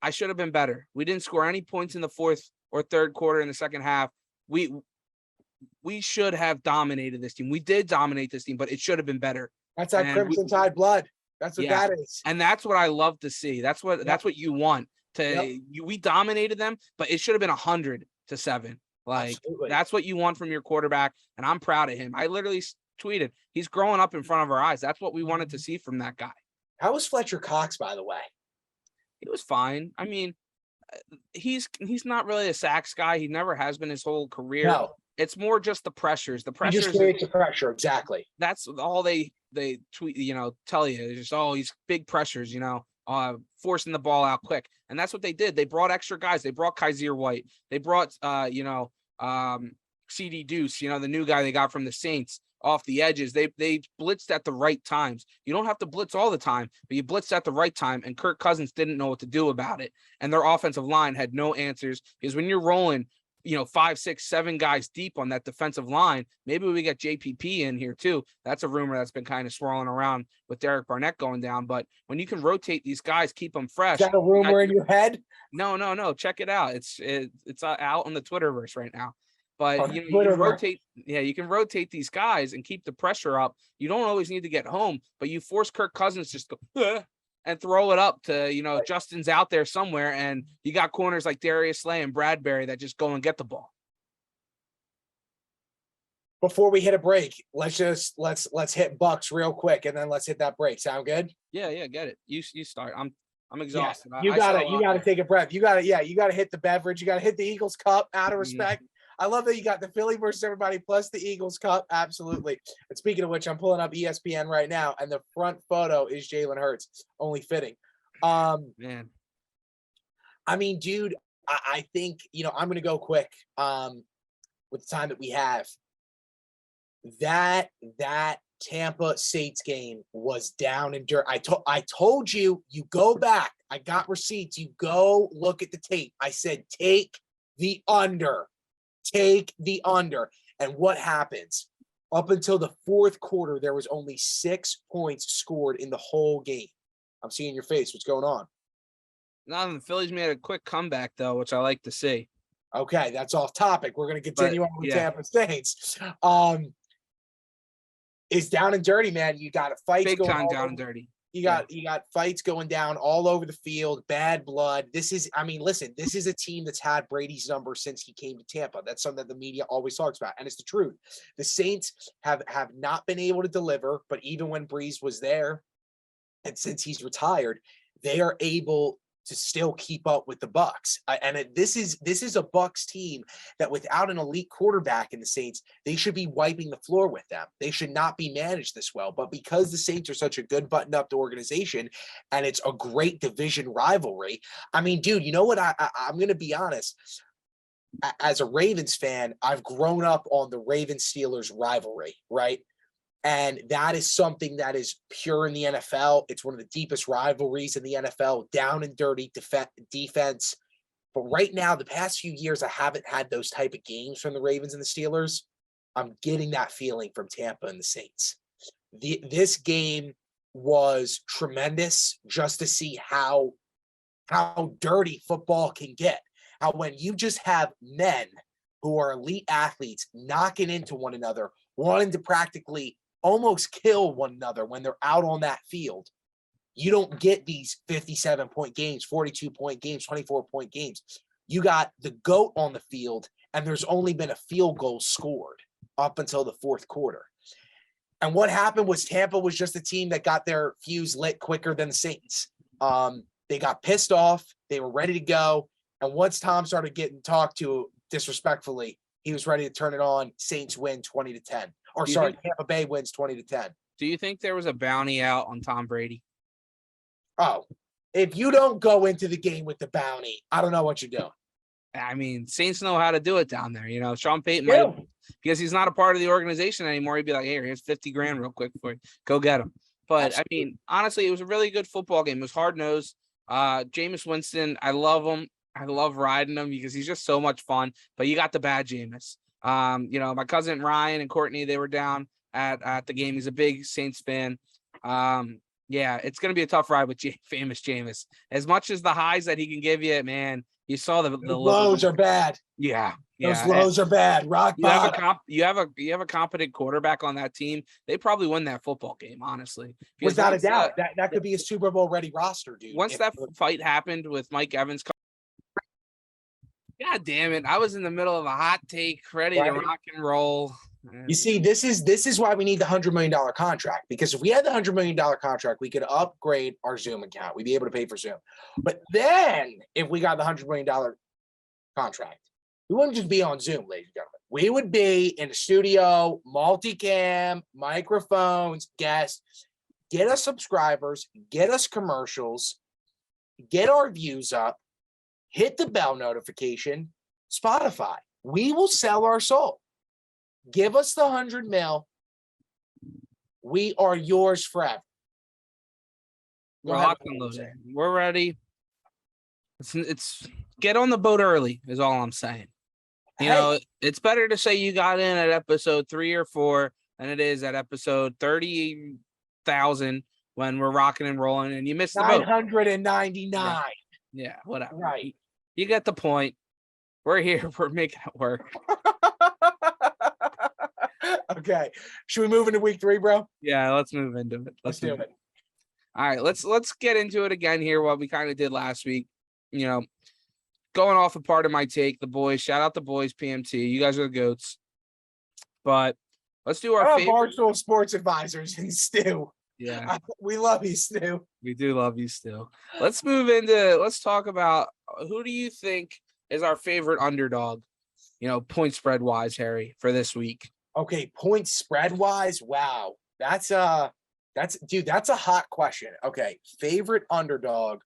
I should have been better. We didn't score any points in the fourth or third quarter in the second half. We should have dominated this team. We did dominate this team, but it should have been better. That's that Crimson Tide blood. That's what that is. And that's what I love to see. That's what you want. We dominated them, but it should have been 100-7. Like, absolutely. That's what you want from your quarterback, and I'm proud of him. I literally tweeted, he's growing up in front of our eyes. That's what we wanted to see from that guy. How was Fletcher Cox, by the way? He was fine. I mean, he's not really a sacks guy. He never has been his whole career. No. It's more just the pressures. The He pressures just creates the pressure. Exactly. That's all they tweet, tell you. It's just, oh, he's big pressures, forcing the ball out quick. And that's what they did. They brought extra guys. They brought Kaiser White. They brought CD Deuce, the new guy they got from the Saints off the edges. They blitzed at the right times. You don't have to blitz all the time, but you blitzed at the right time, and Kirk Cousins didn't know what to do about it. And their offensive line had no answers, because when you're rolling 5, 6, 7 guys deep on that defensive line, maybe we get JPP in here too. That's a rumor that's been kind of swirling around with Derek Barnett going down. But when you can rotate these guys, keep them fresh. Is that a rumor in your head? No. Check it out. It's out on the Twitterverse right now. But you can rotate these guys and keep the pressure up. You don't always need to get home, but you force Kirk Cousins just to and throw it up to, right. Justin's out there somewhere, and you got corners like Darius Slay and Bradbury that just go and get the ball. Before we hit a break, let's hit Bucks real quick, and then let's hit that break. Sound good? Yeah, get it. You start. I'm exhausted. Yeah, you gotta take a breath. You gotta hit the beverage. You gotta hit the Eagles Cup out of respect. I love that you got the Philly versus everybody plus the Eagles Cup. Absolutely. And speaking of which, I'm pulling up ESPN right now, and the front photo is Jalen Hurts. Only fitting. Man. I mean, dude, I think, I'm going to go quick with the time that we have. That Tampa Saints game was down and dirt. I told you go back. I got receipts. You go look at the tape. I said, take the under. Take the under. And what happens? Up until the fourth quarter, there was only 6 points scored in the whole game. I'm seeing your face. What's going on? None. The Phillies made a quick comeback, though, which I like to see. Okay, that's off topic. We're going to continue on with Tampa Saints. It's down and dirty, man. You got fights big going time down over. and dirty. You got fights going down all over the field, bad blood. Listen, this is a team that's had Brady's number since he came to Tampa. That's something that the media always talks about, and it's the truth. The Saints have not been able to deliver, but even when Breeze was there, and since he's retired, they are able to still keep up with the Bucks. This is a Bucks team that without an elite quarterback in the Saints, they should be wiping the floor with them. They should not be managed this well. But because the Saints are such a good buttoned-up organization and it's a great division rivalry, I mean, dude, you know what? I'm going to be honest. As a Ravens fan, I've grown up on the Ravens-Steelers rivalry, right? And that is something that is pure in the NFL. It's one of the deepest rivalries in the NFL, down and dirty defense. But right now, the past few years, I haven't had those type of games from the Ravens and the Steelers. I'm getting that feeling from Tampa and the Saints. This game was tremendous just to see how dirty football can get. How when you just have men who are elite athletes knocking into one another, wanting to practically almost kill one another when they're out on that field. You don't get these 57-point games, 42-point games, 24-point games. You got the GOAT on the field, and there's only been a field goal scored up until the fourth quarter. And what happened was Tampa was just a team that got their fuse lit quicker than the Saints. They got pissed off. They were ready to go. And once Tom started getting talked to disrespectfully, he was ready to turn it on. Saints win 20-10. Tampa Bay wins 20-10. Do you think there was a bounty out on Tom Brady? Oh, if you don't go into the game with the bounty, I don't know what you're doing. I mean, Saints know how to do it down there. Sean Payton might, because he's not a part of the organization anymore. He'd be like, "Hey, here's 50 grand real quick for you. Go get him." But absolutely. I mean, honestly, it was a really good football game. It was hard-nosed. Jameis Winston, I love him. I love riding him because he's just so much fun. But you got the bad Jameis. My cousin Ryan and Courtney, they were down at the game. He's a big Saints fan. It's going to be a tough ride with famous Jameis. As much as the highs that he can give you, man, you saw the lows are bad. Yeah. Those lows are bad. Rock bottom. You have a competent quarterback on that team. They probably win that football game, honestly. Without a doubt. That could be a Super Bowl ready roster, dude. Once that fight happened with Mike Evans, God damn it. I was in the middle of a hot take, ready to rock and roll. You see, this is why we need the $100 million contract, because if we had the $100 million contract, we could upgrade our Zoom account. We'd be able to pay for Zoom. But then if we got the $100 million contract, we wouldn't just be on Zoom, ladies and gentlemen. We would be in the studio, multicam, microphones, guests, get us subscribers, get us commercials, get our views up, hit the bell notification, Spotify. We will sell our soul. Give us the 100 mil. We are yours forever. We're locked and loaded. We're ready. It's get on the boat early is all I'm saying. You know, it's better to say you got in at episode 3 or 4 than it is at episode 30,000 when we're rocking and rolling and you missed the boat. 999. Yeah, whatever. Right. You get the point. We're here. We're making it work. Okay. Should we move into week 3, bro? Yeah, let's move into it. Let's do it. All right, let's get into it again here. What we kind of did last week, you know, going off a part of my take, the boys. Shout out the boys, PMT. You guys are the goats. But let's do our favorite Barstool Sports Advisors and Stu. Yeah, we love you, Stu. We do love you, Stu. Let's talk about who do you think is our favorite underdog? You know, point spread wise, Harry, for this week. Okay, point spread wise, wow, that's a hot question. Okay, favorite underdog,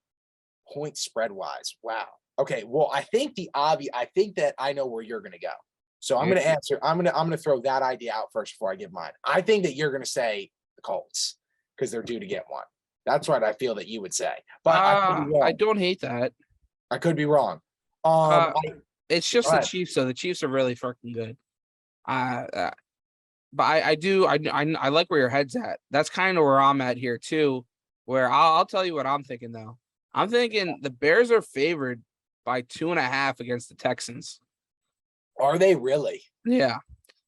point spread wise, wow. Okay, well, I think that I know where you're gonna go. So I'm gonna answer. I'm gonna throw that idea out first before I give mine. I think that you're gonna say the Colts because they're due to get one. That's what I feel that you would say. But I don't hate that. I could be wrong. It's just the Chiefs, so the Chiefs are really fucking good. But I like where your head's at. That's kind of where I'm at here too. Where I'll tell you what I'm thinking though. I'm thinking the Bears are favored by 2.5 against the Texans. Are they really? Yeah.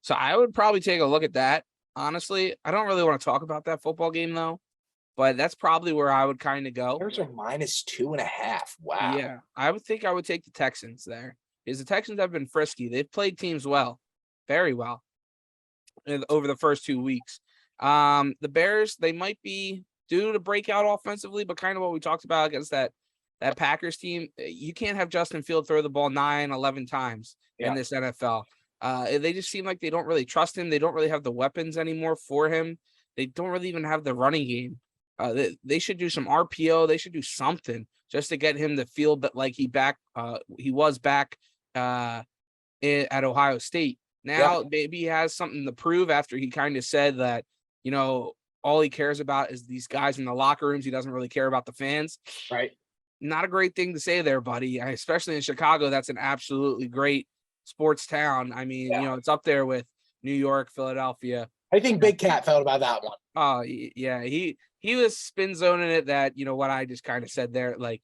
So I would probably take a look at that. Honestly, I don't really want to talk about that football game though, but that's probably where I would kind of go. Bears are -2.5. Wow. Yeah, I would think I would take the Texans there because the Texans have been frisky. They've played teams well, very well, over the first 2 weeks. The Bears, they might be due to break out offensively, but kind of what we talked about against that Packers team. You can't have Justin Field throw the ball 9-11 times in this NFL. They just seem like they don't really trust him. They don't really have the weapons anymore for him. They don't really even have the running game. They should do some RPO. They should do something just to get him to feel that like he was back at Ohio State. Now maybe he has something to prove after he kind of said that, you know, all he cares about is these guys in the locker rooms. He doesn't really care about the fans. Right. Not a great thing to say there, buddy. Especially in Chicago, that's an absolutely great sports town. I mean, you know, it's up there with New York, Philadelphia. I think Big Cat felt about that one. Oh, yeah. He was spin zoning it that, you know, what I just kind of said there, like,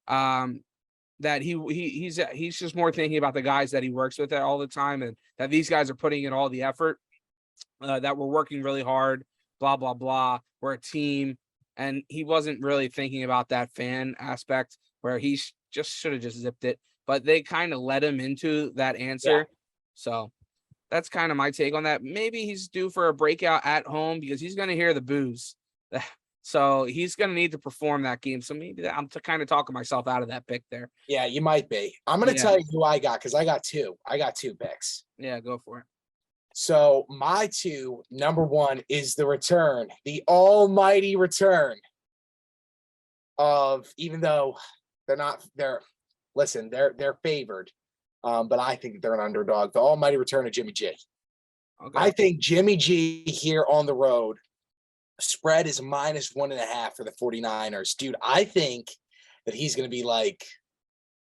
that he's just more thinking about the guys that he works with all the time and that these guys are putting in all the effort, that we're working really hard, blah, blah, blah. We're a team. And he wasn't really thinking about that fan aspect where he should have just zipped it, but they kind of led him into that answer. Yeah. So that's kind of my take on that. Maybe he's due for a breakout at home because he's going to hear the boos. So he's going to need to perform that game. So maybe I'm kind of talking myself out of that pick there. Yeah, you might be. I'm going to tell you who I got because I got two. I got 2 picks. Yeah, go for it. So my 2, number 1 is the return, the almighty return of, even though they're favored. But I think they're an underdog. The almighty return of Jimmy G. Okay. I think Jimmy G here on the road, spread is -1.5 for the 49ers. Dude, I think that he's going to be like,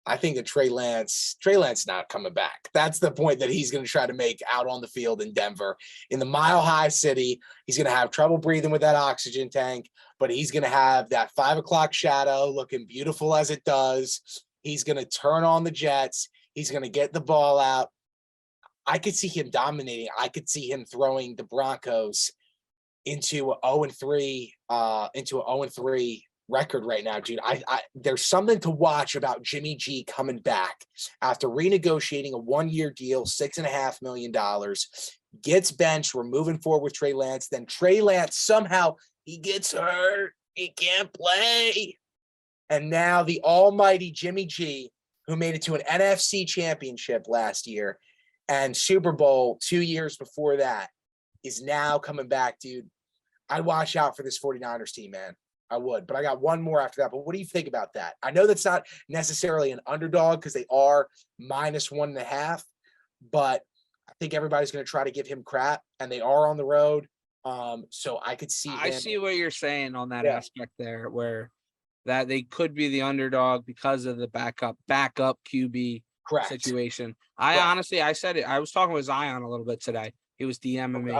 I think that Trey Lance not coming back. That's the point that he's going to try to make out on the field in Denver. In the Mile High City, he's going to have trouble breathing with that oxygen tank, but he's going to have that 5 o'clock shadow looking beautiful as it does. He's going to turn on the Jets. He's going to get the ball out. I could see him dominating. I could see him throwing the Broncos into an 0-3 record right now, dude. I there's something to watch about Jimmy G coming back after renegotiating a 1-year deal, $6.5 million. gets benched. We're moving forward with Trey Lance. Then Trey Lance, somehow he gets hurt. He can't play. And now the almighty Jimmy G, who made it to an NFC championship last year and Super Bowl 2 years before that, is now coming back, dude. I'd watch out for this 49ers team, man. I would. But I got one more after that. But what do you think about that? I know that's not necessarily an underdog because they are -1.5, but I think everybody's going to try to give him crap, and they are on the road. So I could see I see what you're saying on that aspect there, where that they could be the underdog because of the backup QB situation. Honestly, I said it. I was talking with Zion a little bit today. He was DMing me,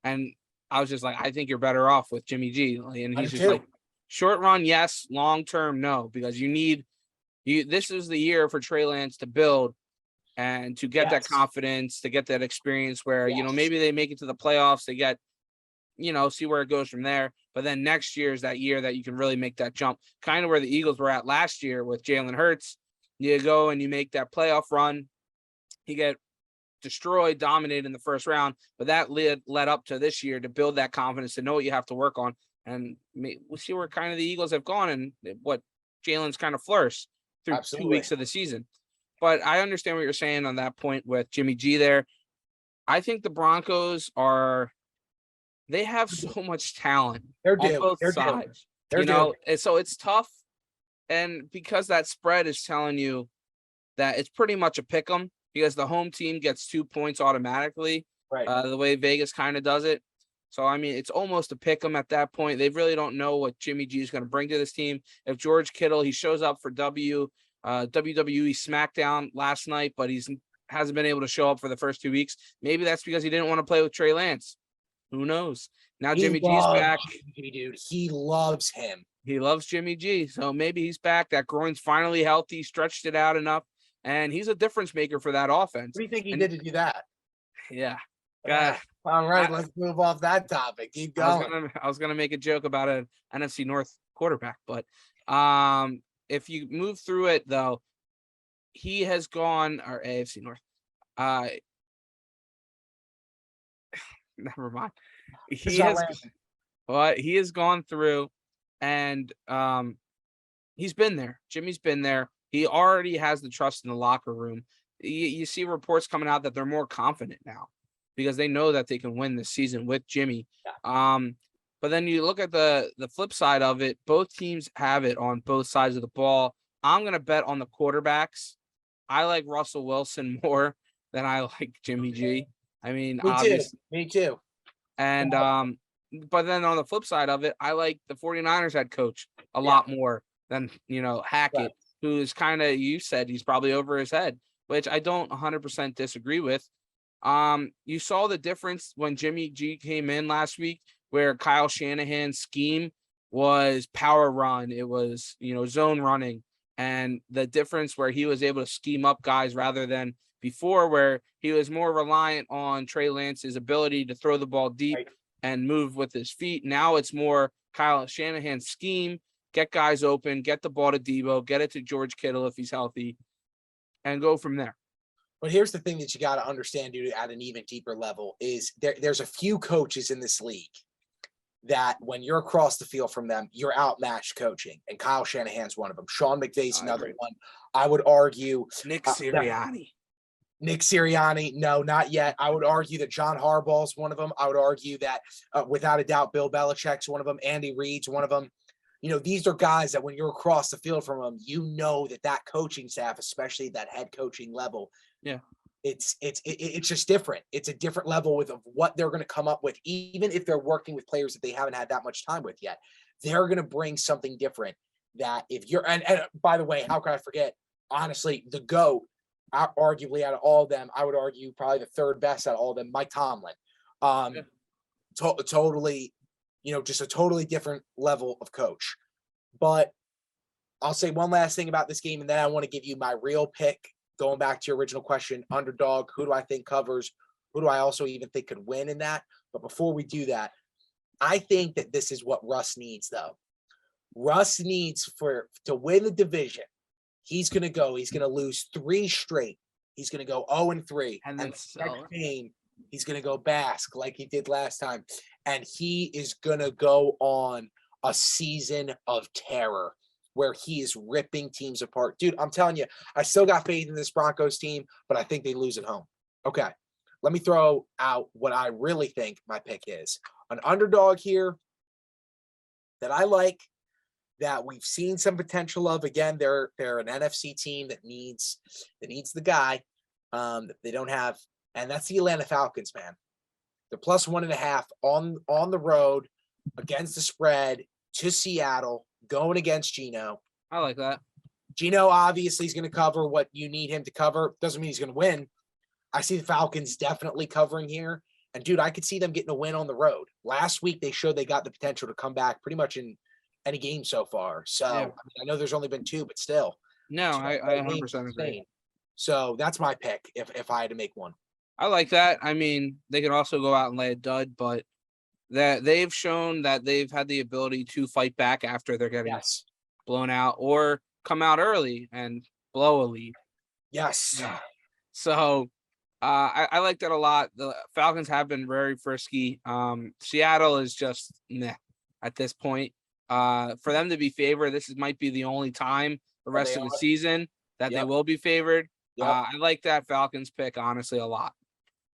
and I was just like, I think you're better off with Jimmy G. And he's just like, short run, yes. Long term, no, because this is the year for Trey Lance to build and to get that confidence, to get that experience where, maybe they make it to the playoffs, they get, see where it goes from there. But then next year is that year that you can really make that jump, kind of where the Eagles were at last year with Jalen Hurts. You go and you make that playoff run. You get destroyed, dominated in the first round, but that led up to this year to build that confidence, to know what you have to work on. And we'll see where kind of the Eagles have gone and what Jalen's kind of flourished through 2 weeks of the season. But I understand what you're saying on that point with Jimmy G there. I think the Broncos they have so much talent on both sides. And so it's tough. And because that spread is telling you that it's pretty much a pick 'em, because the home team gets 2 points automatically, the way Vegas kind of does it. So, I mean, it's almost a pick 'em at that point. They really don't know what Jimmy G is going to bring to this team. If George Kittle, he shows up for WWE SmackDown last night, but hasn't been able to show up for the first 2 weeks. Maybe that's because he didn't want to play with Trey Lance. Who knows? Now Jimmy G's back. Dude, he loves him. He loves Jimmy G. So maybe he's back. That groin's finally healthy, stretched it out enough. And he's a difference maker for that offense. What do you think he did to do that? Yeah. All right, let's move off that topic. Keep going. I was gonna make a joke about an NFC North quarterback, but if you move through it though, he has gone, or AFC North. Never mind. He has gone through, and he's been there. Jimmy's been there. He already has the trust in the locker room. You see reports coming out that they're more confident now because they know that they can win this season with Jimmy. But then you look at the flip side of it. Both teams have it on both sides of the ball. I'm going to bet on the quarterbacks. I like Russell Wilson more than I like Jimmy G. I mean, obviously. Me too. And but then on the flip side of it, I like the 49ers head coach a lot more than, Hackett, who is kind of, you said he's probably over his head, which I don't 100% disagree with. You saw the difference when Jimmy G came in last week, where Kyle Shanahan's scheme was power run. It was, zone running, and the difference where he was able to scheme up guys rather than before, where he was more reliant on Trey Lance's ability to throw the ball deep and move with his feet. Now it's more Kyle Shanahan's scheme, get guys open, get the ball to Debo, get it to George Kittle if he's healthy, and go from there. But here's the thing that you got to understand, dude, at an even deeper level is there's a few coaches in this league that when you're across the field from them, you're outmatched coaching. And Kyle Shanahan's one of them. Sean McVay's another one. I would argue Nick Sirianni. Nick Sirianni, no, not yet. I would argue that John Harbaugh's one of them. I would argue that, without a doubt, Bill Belichick's one of them. Andy Reid's one of them. These are guys that when you're across the field from them, that coaching staff, especially that head coaching level, it's just different. It's a different level of what they're going to come up with, even if they're working with players that they haven't had that much time with yet. They're going to bring something different. That if you're, and by the way, how can I forget? Honestly, the GOAT, arguably out of all of them, I would argue probably the third best out of all of them, Mike Tomlin. Totally, just a totally different level of coach. But I'll say one last thing about this game, and then I want to give you my real pick. Going back to your original question, underdog, who do I think covers? Who do I also even think could win in that? But before we do that, I think that this is what Russ needs, though. Russ needs to win the division. He's going to lose 3 straight. He's going to go 0-3. And then next game, He's going to go bask like he did last time. And he is going to go on a season of terror where he is ripping teams apart. Dude, I'm telling you, I still got faith in this Broncos team, but I think they lose at home. Okay, let me throw out what I really think my pick is. An underdog here that I like, that we've seen some potential of. Again, they're an NFC team that needs the guy that they don't have, and that's the Atlanta Falcons, man. They're plus 1.5 on the road against the spread to Seattle, going against Geno. I like that. Geno obviously is going to cover what you need him to cover. Doesn't mean he's going to win. I see the Falcons definitely covering here. And, dude, I could see them getting a win on the road. Last week, they showed they got the potential to come back pretty much in any game so far. So, yeah. I know there's only been 2, but still. No, I 100% agree. So, that's my pick if I had to make one. I like that. I mean, they could also go out and lay a dud, but that they've shown that they've had the ability to fight back after they're getting blown out or come out early and blow a lead. Yes. Yeah. So I like that a lot. The Falcons have been very frisky. Seattle is just meh at this point. For them to be favored, might be the only time the rest of the season that they will be favored. Yep. I like that Falcons pick, honestly, a lot.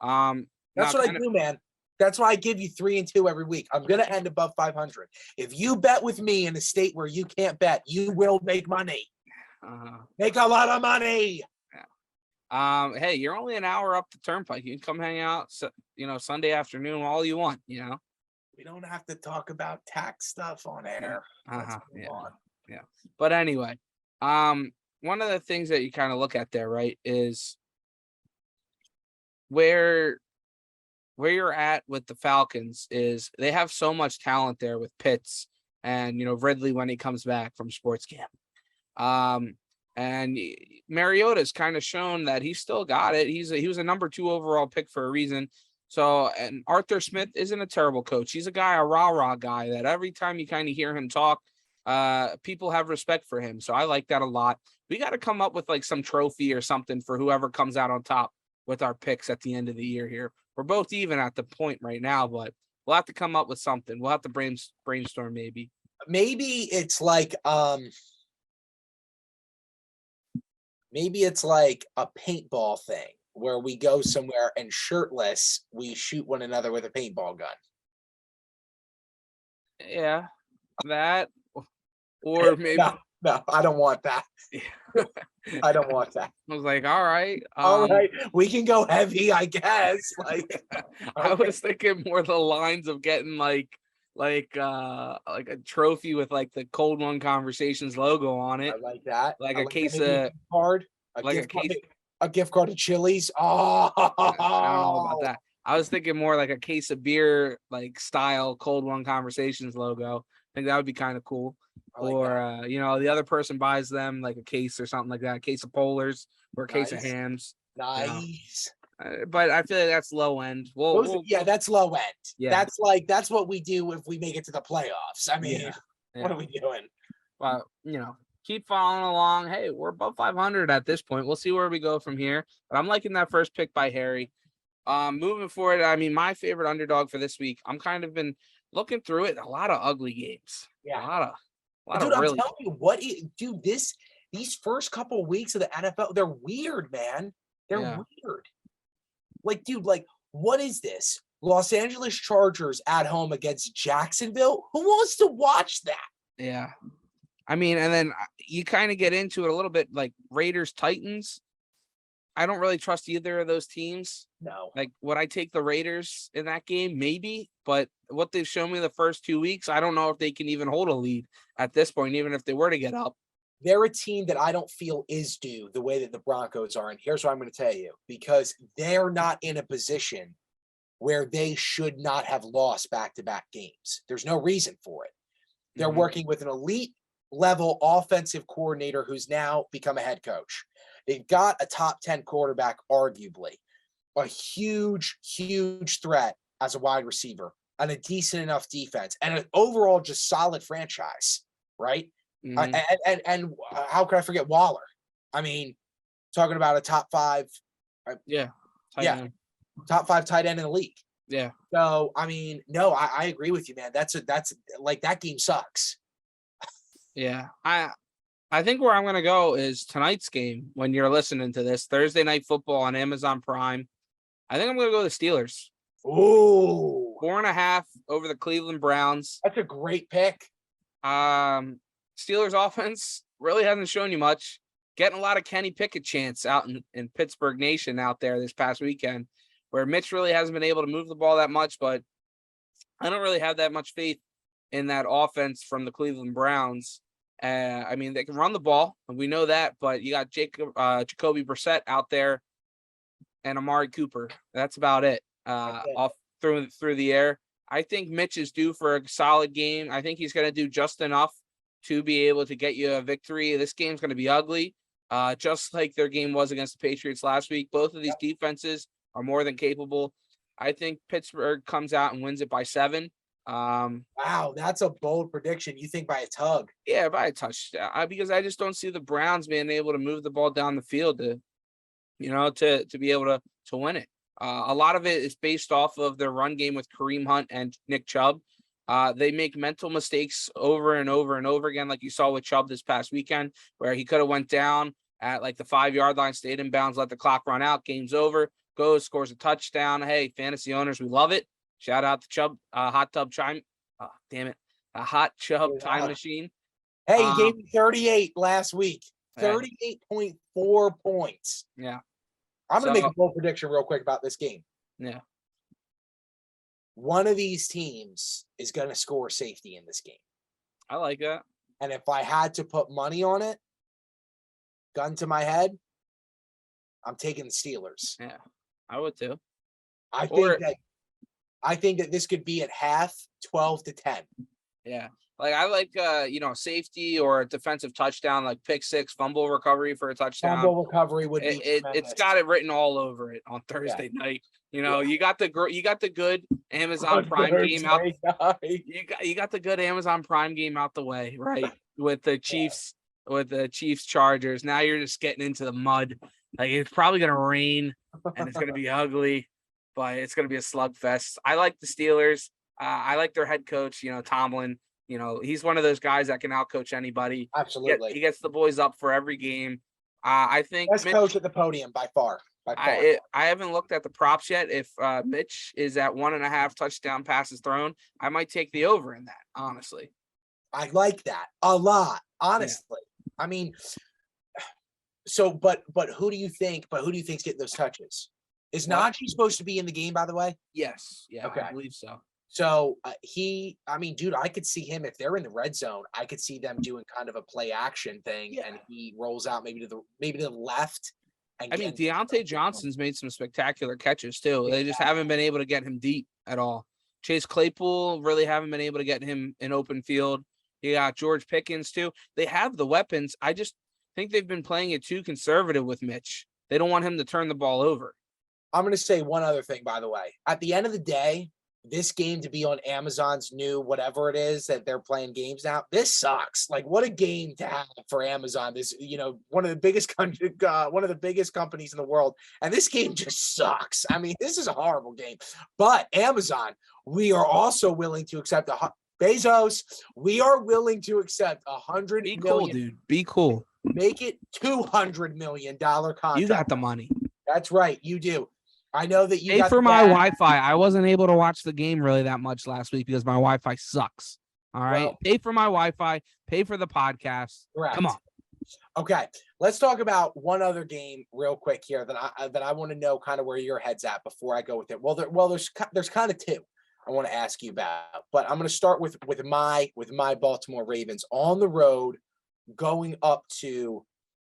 That's what I do, man. That's why I give you 3 and 2 every week. I'm going to end above 500. If you bet with me in a state where you can't bet, you will make money. Make a lot of money. Yeah. Hey, you're only an hour up the turnpike. You can come hang out, Sunday afternoon, all you want, We don't have to talk about tax stuff on air. Yeah. But anyway, one of the things that you kind of look at there, right, is where you're at with the Falcons is they have so much talent there with Pitts and, Ridley when he comes back from sports camp. And Mariota's kind of shown that he's still got it. He was a number 2 overall pick for a reason. So, and Arthur Smith isn't a terrible coach. He's a rah-rah guy that every time you kind of hear him talk, people have respect for him. So I like that a lot. We got to come up with like some trophy or something for whoever comes out on top with our picks at the end of the year here. We're both even at the point right now, but we'll have to come up with something. We'll have to brainstorm maybe. Maybe it's like a paintball thing where we go somewhere and shirtless, we shoot one another with a paintball gun. Yeah, that or maybe no, I don't want that. I don't want that. I was like, all right, we can go heavy, I guess. Like, I was thinking more the lines of getting like a trophy with like the Cold One Conversations logo on it. I like that. Like a case of card, a gift card to Chili's. Oh, I don't know about that. I was thinking more like a case of beer, like style Cold One Conversations logo. I think that would be kind of cool. Or the other person buys them like a case or something like that, a case of Polars or a case of hams. Nice. But I feel like that's low end. That's low end. Yeah. That's what we do if we make it to the playoffs. I mean, what are we doing? Well, keep following along. Hey, we're above 500 at this point. We'll see where we go from here. But I'm liking that first pick by Harry. Moving forward, I mean, my favorite underdog for this week, I'm kind of been looking through it. A lot of ugly games. Yeah. A lot of dude, really. I'm telling you these first couple of weeks of the NFL, they're weird, man. They're weird. Like, dude, what is this? Los Angeles Chargers at home against Jacksonville? Who wants to watch that? Yeah. I mean, and then you kind of get into it a little bit like Raiders, Titans. I don't really trust either of those teams. No. Like, would I take the Raiders in that game? Maybe. But what they've shown me the first 2 weeks, I don't know if they can even hold a lead at this point, even if they were to get up. They're a team that I don't feel is due the way that the Broncos are. And here's what I'm going to tell you. Because they're not in a position where they should not have lost back-to-back games. There's no reason for it. They're working with an elite level offensive coordinator who's now become a head coach. They've got a top 10 quarterback, arguably, a huge, huge threat as a wide receiver, and a decent enough defense, and an overall just solid franchise, right? And how could I forget Waller? I mean, talking about a top 5. top 5 tight end in the league. Yeah. So, I mean, no, I agree with you, man. That's like that game sucks. Yeah. I think where I'm going to go is tonight's game when you're listening to this, Thursday Night Football on Amazon Prime. I think I'm going to go the Steelers. Ooh. 4.5 over the Cleveland Browns. That's a great pick. Steelers offense really hasn't shown you much. Getting a lot of Kenny Pickett chants out in Pittsburgh Nation out there this past weekend, where Mitch really hasn't been able to move the ball that much, but I don't really have that much faith in that offense from the Cleveland Browns. I mean, they can run the ball, and we know that, but you got Jacoby Brissett out there and Amari Cooper. That's about it. Off through the air. I think Mitch is due for a solid game. I think he's going to do just enough to be able to get you a victory. This game's going to be ugly, just like their game was against the Patriots last week. Both of these defenses are more than capable. I think Pittsburgh comes out and wins it by 7. Wow, that's a bold prediction. You think by a tug? Yeah, by a touchdown. Because I just don't see the Browns being able to move the ball down the field to be able to win it. A lot of it is based off of their run game with Kareem Hunt and Nick Chubb. They make mental mistakes over and over and over again, like you saw with Chubb this past weekend, where he could have went down at like the 5-yard line, stayed in bounds, let the clock run out, game's over, goes, scores a touchdown. Hey, fantasy owners, we love it. Shout out to Chubb, hot tub time. Oh, damn it. A hot Chubb time machine. Hey, he gave me 38 last week. 38.4 points. Yeah. I'm going to make a bold prediction real quick about this game. Yeah. One of these teams is going to score safety in this game. I like that. And if I had to put money on it, gun to my head, I'm taking the Steelers. Yeah, I would too. I think that this could be at half 12-10. Yeah. Like I like safety or a defensive touchdown, like pick 6, fumble recovery for a touchdown. Fumble recovery would be it's got it written all over it on Thursday night. You got the good Amazon Prime game out. You got the good Amazon Prime game out the way, right? With the Chiefs, Chargers. Now you're just getting into the mud. Like it's probably gonna rain and it's gonna be ugly, but it's gonna be a slugfest. I like the Steelers. I like their head coach, Tomlin. He's one of those guys that can outcoach anybody. Absolutely. He gets the boys up for every game. I think best coach at the podium by far. I haven't looked at the props yet. If Mitch is at 1.5 touchdown passes thrown, I might take the over in that, honestly. I like that a lot, honestly. Yeah. I mean, so but who do you think is getting those touches? Is Najee supposed to be in the game, by the way? Yes. Yeah, okay. I believe so. So dude, I could see him if they're in the red zone. I could see them doing kind of a play action thing, and he rolls out maybe to the left. Deontay Johnson's made some spectacular catches too. They just haven't been able to get him deep at all. Chase Claypool really haven't been able to get him in open field. You got George Pickens too. They have the weapons. I just think they've been playing it too conservative with Mitch. They don't want him to turn the ball over. I'm going to say one other thing, by the way. At the end of the day, this game to be on Amazon's new whatever it is that they're playing games now, this sucks. Like, what a game to have for Amazon. This, one of the biggest companies in the world, and this game just sucks. I mean, this is a horrible game. But Amazon, we are also willing to accept Bezos. We are willing to accept $100 million. Cool, dude. Be cool. Make it $200 million contract. You got the money. That's right. You do. I know that you pay for my Wi-Fi. I wasn't able to watch the game really that much last week because my Wi-Fi sucks. All right. Well, pay for my Wi-Fi. Pay for the podcast. Correct. Come on. Okay. Let's talk about one other game real quick here that I want to know kind of where your head's at before I go with it. Well, there's kind of two I want to ask you about, but I'm going to start with my Baltimore Ravens on the road going up to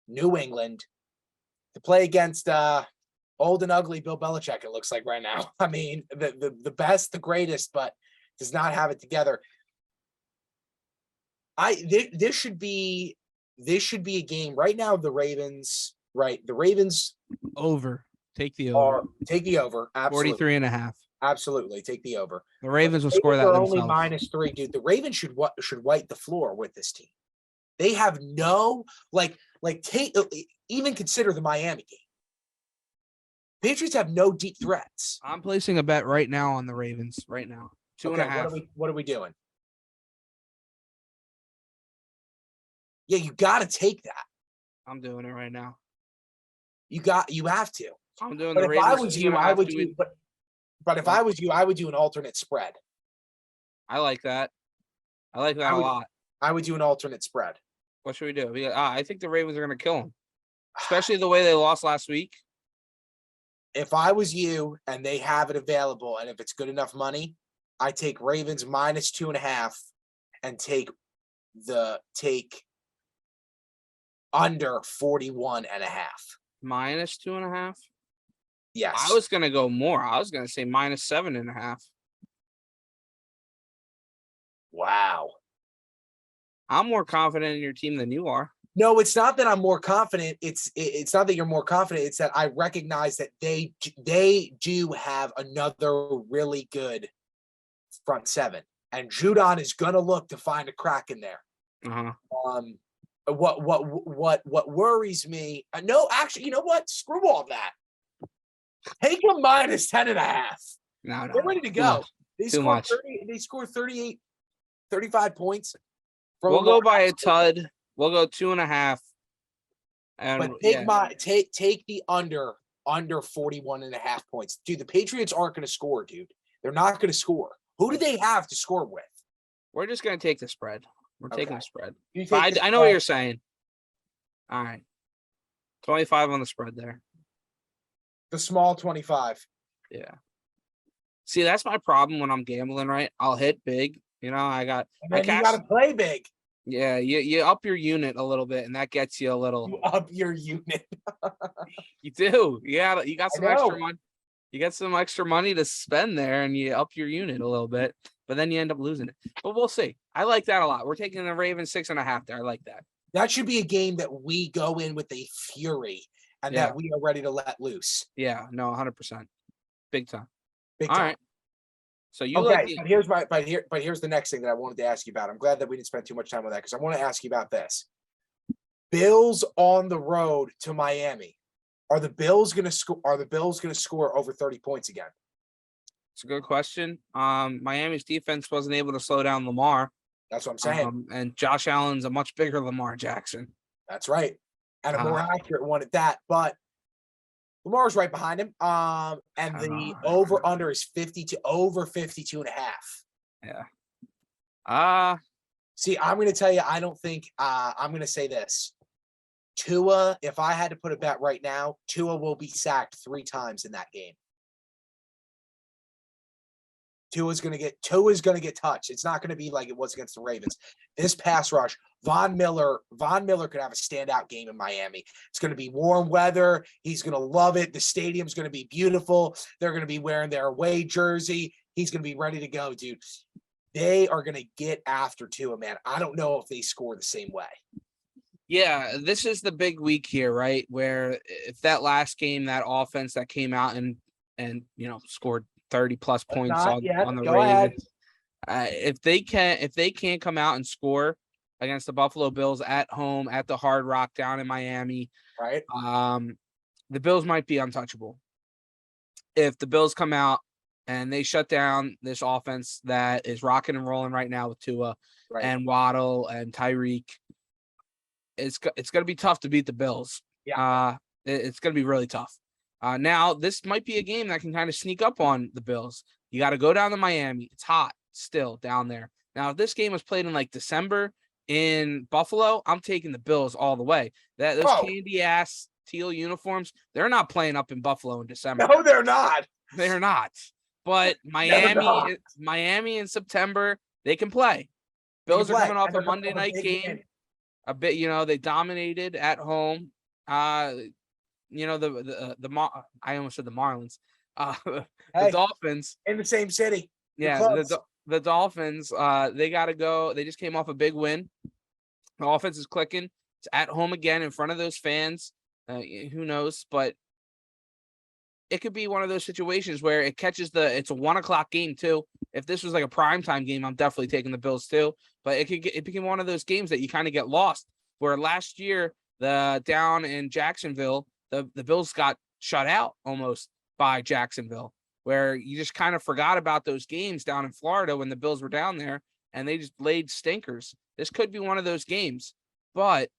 New England to play against old and ugly Bill Belichick, it looks like right now. I mean, the best, the greatest, but does not have it together. This should be a game right now. The Ravens over. Take the over. Take the over. Absolutely. 43.5. Absolutely. Take the over. The Ravens will score that themselves. Only -3, dude. The Ravens should wipe the floor with this team. They have no even consider the Miami game. Patriots have no deep threats. I'm placing a bet right now on the Ravens. Right now, 2.5. What are we doing? Yeah, you got to take that. I'm doing it right now. You have to. I'm doing But the if I Ravens. was you, I would do. But if I was you, I would do an alternate spread. I like that. I like that a lot. I would do an alternate spread. What should we do? I think the Ravens are going to kill them, especially the way they lost last week. If I was you and they have it available, and if it's good enough money, I take Ravens minus 2.5 and take under 41.5. Minus 2.5. Yes. I was going to go more. I was going to say minus 7.5. Wow. I'm more confident in your team than you are. No, it's not that I'm more confident. It's not that you're more confident. It's that I recognize that they do have another really good front seven, and Judon is gonna look to find a crack in there. Uh-huh. What worries me? No, actually, you know what? Screw all that. Take them minus 10.5. No, they're ready to go. They scored 38, 35 points. We'll go by a tud. We'll go 2.5. And but take the under 41.5 points. Dude, the Patriots aren't going to score, dude. They're not going to score. Who do they have to score with? We're just going to take the spread. We're taking the spread. I know what you're saying. All right. 25 on the spread there. The small 25. Yeah. See, that's my problem when I'm gambling, right? I'll hit big. You know, you got to play big. Yeah, you up your unit a little bit, and that gets you a little. You up your unit. You do. Yeah, you got some extra money. You got some extra money to spend there, and you up your unit a little bit, but then you end up losing it. But we'll see. I like that a lot. We're taking the Ravens 6.5 there. I like that. That should be a game that we go in with a fury, and that we are ready to let loose. Yeah, no, 100%, big time. Big time. All right. So you but here's the next thing that I wanted to ask you about. I'm glad that we didn't spend too much time on that because I want to ask you about this. Bills on the road to Miami. Are the Bills going to score? Are the Bills going to score over 30 points again? It's a good question. Miami's defense wasn't able to slow down Lamar. That's what I'm saying. And Josh Allen's a much bigger Lamar Jackson. That's right, and a more accurate one at that. But Lamar's right behind him. And the over under is 52.5. Yeah. See, I'm going to tell you, I don't think I'm going to say this. Tua, if I had to put a bet right now, Tua will be sacked 3 times in that game. Tua's going to get touched. It's not going to be like it was against the Ravens. This pass rush, Von Miller could have a standout game in Miami. It's going to be warm weather. He's going to love it. The stadium's going to be beautiful. They're going to be wearing their away jersey. He's going to be ready to go, dude. They are going to get after Tua, man. I don't know if they score the same way. Yeah, this is the big week here, right? Where if that last game, that offense that came out and scored 30 plus points on the Ravens. If they can't come out and score against the Buffalo Bills at home at the Hard Rock down in Miami, right? The Bills might be untouchable. If the Bills come out and they shut down this offense that is rocking and rolling right now with Tua and Waddle and Tyreek, it's going to be tough to beat the Bills. Yeah. It's going to be really tough. Now, this might be a game that can kind of sneak up on the Bills. You got to go down to Miami. It's hot still down there. Now, if this game was played in like December in Buffalo, I'm taking the Bills all the way. Those candy-ass teal uniforms, they're not playing up in Buffalo in December. No, they're not. They're not. But Miami in September, they can play. Bills are coming off a Monday night game. A bit, they dominated at home. I almost said the Marlins. The Dolphins in the same city. Yeah, the Dolphins. They got to go. They just came off a big win. The offense is clicking. It's at home again in front of those fans. Who knows? But it could be one of those situations where it catches it's a 1:00 game too. If this was like a primetime game, I'm definitely taking the Bills too. But it became one of those games that you kind of get lost. Where last year, down in Jacksonville, the Bills got shut out almost by Jacksonville, where you just kind of forgot about those games down in Florida when the Bills were down there and they just laid stinkers. This could be one of those games, but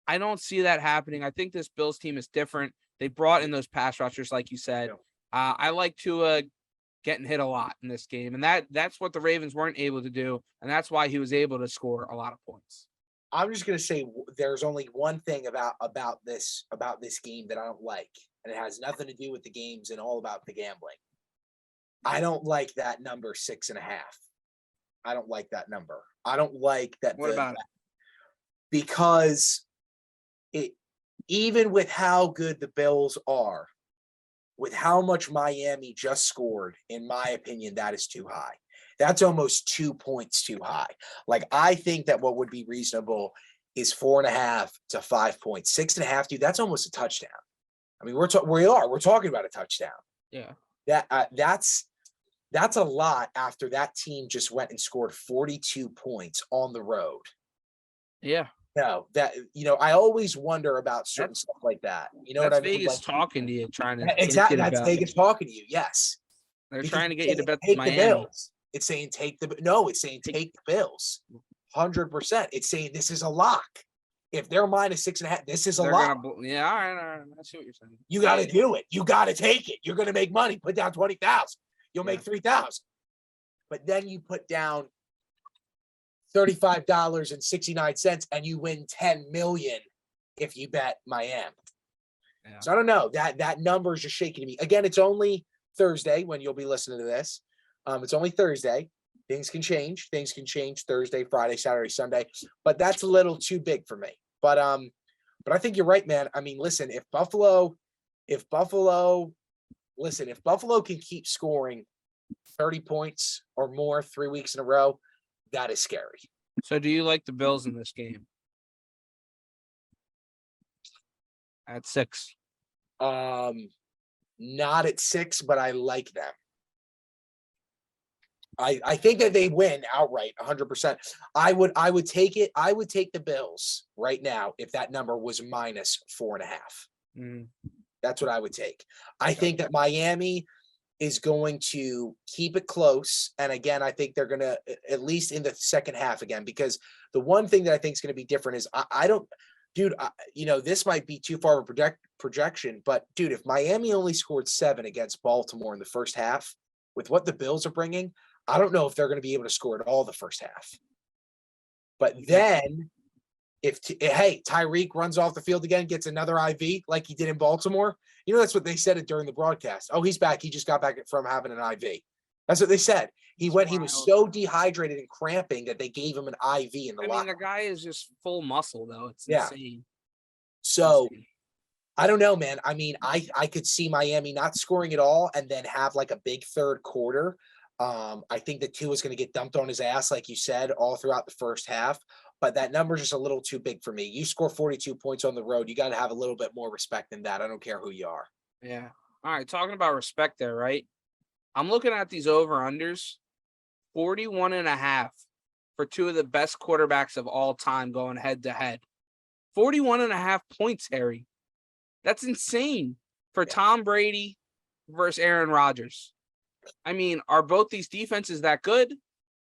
I don't see that happening. I think this Bills team is different. They brought in those pass rushers, like you said. I like Tua getting hit a lot in this game, and that's what the Ravens weren't able to do, and that's why he was able to score a lot of points. I'm just going to say there's only one thing about this game that I don't like, and it has nothing to do with the games and all about the gambling. I don't like that number 6.5. I don't like that number. I don't like that. What about it? Because even with how good the Bills are, with how much Miami just scored, in my opinion, that is too high. That's almost 2 points too high. Like, I think that what would be reasonable is 4.5 to 5 points. 6.5, dude, that's almost a touchdown. I mean, we're talking about a touchdown. Yeah. That's a lot after that team just went and scored 42 points on the road. Yeah. No, I always wonder about certain stuff like that. You know what I mean? Vegas talking to you, trying to exactly. That's Vegas talking to you. Yes, they're trying to get you to bet take Miami. The Bills. It's saying take the take the Bills. 100%. It's saying this is a lock. If they're minus 6.5, this is a lock. All right. I see what you're saying. You got to do it. You got to take it. You're going to make money. Put down 20,000. You'll make 3,000. But then you put down $35.69 and you win $10 million if you bet Miami. Yeah. So I don't know, that number is just shaking to me. Again, it's only Thursday when you'll be listening to this. It's only Thursday. Things can change Thursday, Friday, Saturday, Sunday, but that's a little too big for me. But I think you're right, man. I mean, listen, if Buffalo can keep scoring 30 points or more 3 weeks in a row, that is scary. So do you like the Bills in this game? At 6. Not at 6, but I like them. I think that they win outright 100%. I would take it. I would take the Bills right now if that number was minus 4.5. That's what I would take. I think that Miami is going to keep it close. And again, I think they're going to, at least in the second half again, because the one thing that I think is going to be different is this might be too far of a projection, but dude, if Miami only scored 7 against Baltimore in the first half with what the Bills are bringing, I don't know if they're going to be able to score at all the first half. But then if Tyreek runs off the field again, gets another IV like he did in Baltimore, that's what they said during the broadcast. Oh, he's back. He just got back from having an IV. That's what they said. He was so dehydrated and cramping that they gave him an IV in the locker. The guy is just full muscle, though. It's insane. So I don't know, man. I mean, I could see Miami not scoring at all and then have like a big third quarter. I think that Tua is going to get dumped on his ass, like you said, all throughout the first half. But that number is just a little too big for me. You score 42 points on the road, you got to have a little bit more respect than that. I don't care who you are. Yeah. All right. Talking about respect there, right? I'm looking at these over-unders. 41.5 for two of the best quarterbacks of all time going head-to-head. 41.5 points, Harry. That's insane for Tom Brady versus Aaron Rodgers. I mean, are both these defenses that good?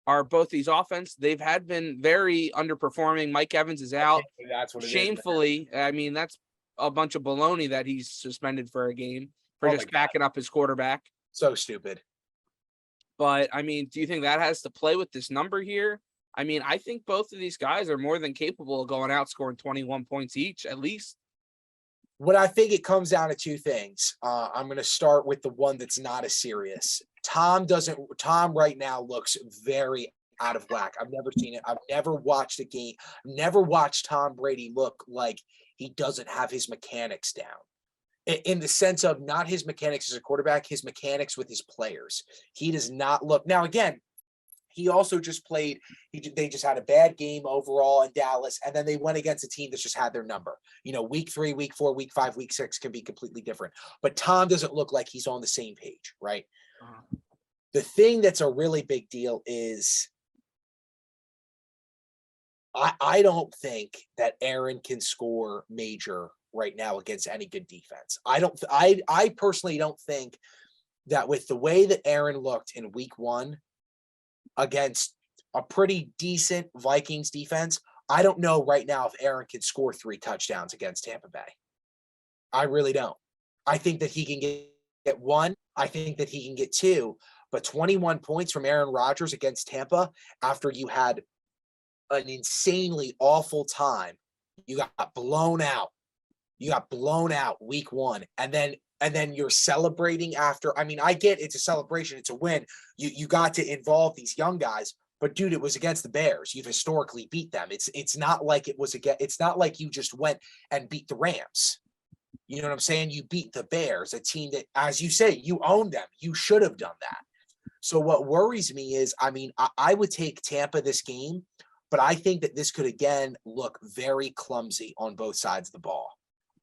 Are both these offense? They've been very underperforming. Mike Evans is out. That's what it Shamefully. I mean, that's a bunch of baloney that he's suspended for a game for just backing up his quarterback. So stupid. But, I mean, do you think that has to play with this number here? I mean, I think both of these guys are more than capable of going out scoring 21 points each, at least. What I think it comes down to two things. I'm going to start with the one that's not as serious. Tom right now looks very out of whack. I've never seen it. I've never watched a game. Never watched Tom Brady look like he doesn't have his mechanics down. In the sense of not his mechanics as a quarterback, his mechanics with his players. He does not look. Now, again, he also just played. They just had a bad game overall in Dallas, and then they went against a team that's just had their number. Week 3, week 4, week 5, week 6 can be completely different. But Tom doesn't look like he's on the same page, right? The thing that's a really big deal is I don't think that Aaron can score major right now against any good defense. I personally don't think that with the way that Aaron looked in week 1 against a pretty decent Vikings defense, I don't know right now if Aaron can score 3 touchdowns against Tampa Bay. I really don't. I think that he can get 1. I think that he can get 2. But 21 points from Aaron Rodgers against Tampa after you had an insanely awful time. You got blown out. You got blown out week 1. And then you're celebrating after. I mean, I get it's a celebration. It's a win. You got to involve these young guys. But dude, it was against the Bears. You've historically beat them. It's not like it was it's not like you just went and beat the Rams. You know what I'm saying? You beat the Bears, a team that, as you say, you owned them. You should have done that. So what worries me is, I mean, I would take Tampa this game, but I think that this could again look very clumsy on both sides of the ball.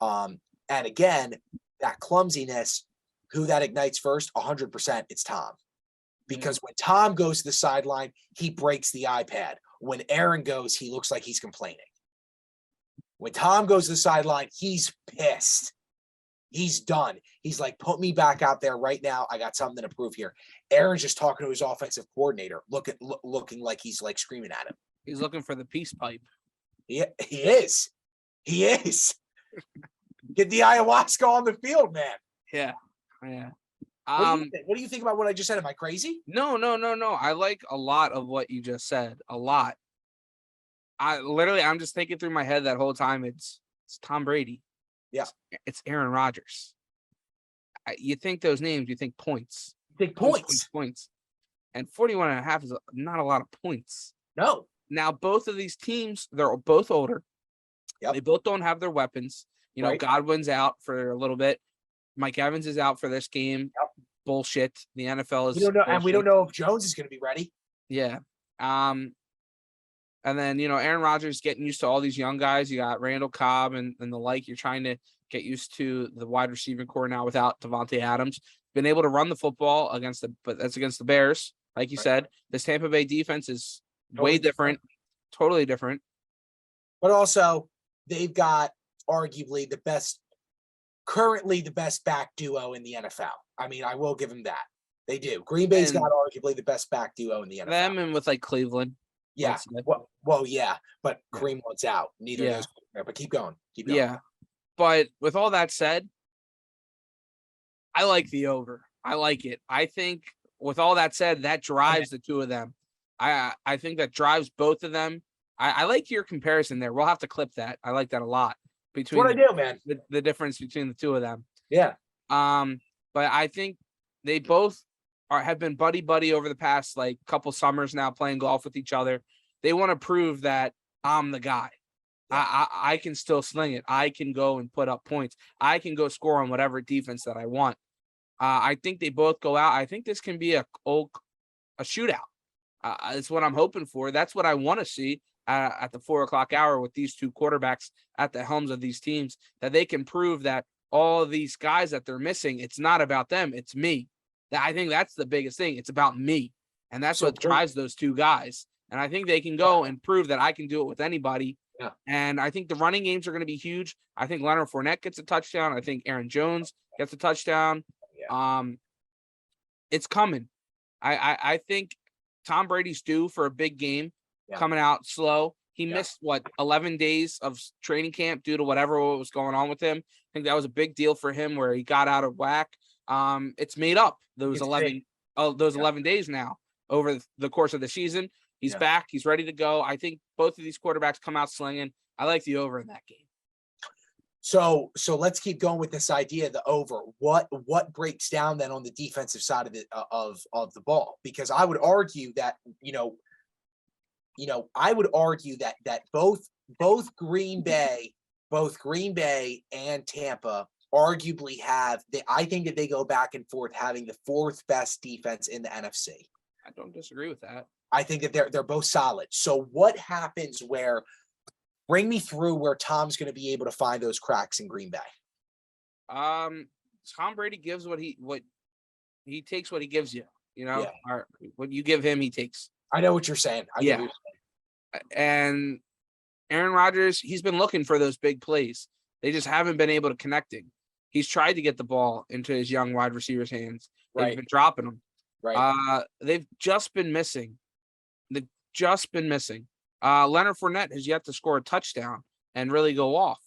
And again, that clumsiness, who that ignites first, 100%, it's Tom. Because when Tom goes to the sideline, he breaks the iPad. When Aaron goes, he looks like he's complaining. When Tom goes to the sideline, he's pissed. He's done. He's like, put me back out there right now. I got something to prove here. Aaron's just talking to his offensive coordinator, looking like he's like screaming at him. He's looking for the peace pipe. He is. He is. Get the ayahuasca on the field, man. Yeah. Yeah. What do you think about what I just said? Am I crazy? No. I like a lot of what you just said. A lot. I'm just thinking through my head that whole time. It's Tom Brady. Yeah. It's Aaron Rodgers. You think those names, you think points. Big points. Points. And 41.5 is not a lot of points. No. Now, both of these teams, they're both older. Yep. They both don't have their weapons. You know, Right. Godwin's out for a little bit. Mike Evans is out for this game. Yep. Bullshit. The NFL is. We don't know, bullshit. and we don't know if Jones is going to be ready. Yeah. And then, Aaron Rodgers getting used to all these young guys. You got Randall Cobb and the like. You're trying to get used to the wide receiving core now without Devonta Adams. Been able to run the football but that's against the Bears. Like you said, this Tampa Bay defense is way different. Totally different. But also, they've got arguably currently the best back duo in the NFL. I mean, I will give them that. They do. Green Bay's got arguably the best back duo in the NFL. Them and with like Cleveland. Yeah. Well, yeah, but Kareem wants out. Neither of those. But keep going. Yeah. But with all that said, I like the over. I like it. I think with all that said, that drives the two of them. I think that drives both of them. I like your comparison there. We'll have to clip that. I like that a lot. That's what I do, man. The difference between the two of them. Yeah. But I think they both have been buddy over the past like couple summers now, playing golf with each other. They want to prove that I'm the guy. Yeah. I can still sling it. I can go and put up points. I can go score on whatever defense that I want. I think they both go out. I think this can be a shootout. It's what I'm hoping for. That's what I want to see at the 4:00 hour with these two quarterbacks at the helms of these teams, that they can prove that all of these guys that they're missing, it's not about them. It's me. I think that's the biggest thing. It's about me. And that's what drives those two guys. And I think they can go and prove that I can do it with anybody. Yeah. And I think the running games are going to be huge. I think Leonard Fournette gets a touchdown. I think Aaron Jones gets a touchdown. Yeah. It's coming. I think Tom Brady's due for a big game coming out slow. He missed 11 days of training camp due to whatever was going on with him. I think that was a big deal for him where he got out of whack. It's made up those 11 days now over the course of the season. He's back. He's ready to go. I think both of these quarterbacks come out slinging. I like the over in that game. So let's keep going with this idea, the over. What breaks down then on the defensive side of the ball? Because I would argue that, that both Green Bay and Tampa arguably I think that they go back and forth having the 4th best defense in the NFC. I don't disagree with that. I think that they're both solid. So what happens bring me through where Tom's going to be able to find those cracks in Green Bay? Tom Brady gives what he takes what he gives you, or what you give him, he takes. I know what you're saying. And Aaron Rodgers, he's been looking for those big plays. They just haven't been able to connect him. He's tried to get the ball into his young wide receivers' hands. They've been dropping them. Right. They've just been missing. Leonard Fournette has yet to score a touchdown and really go off.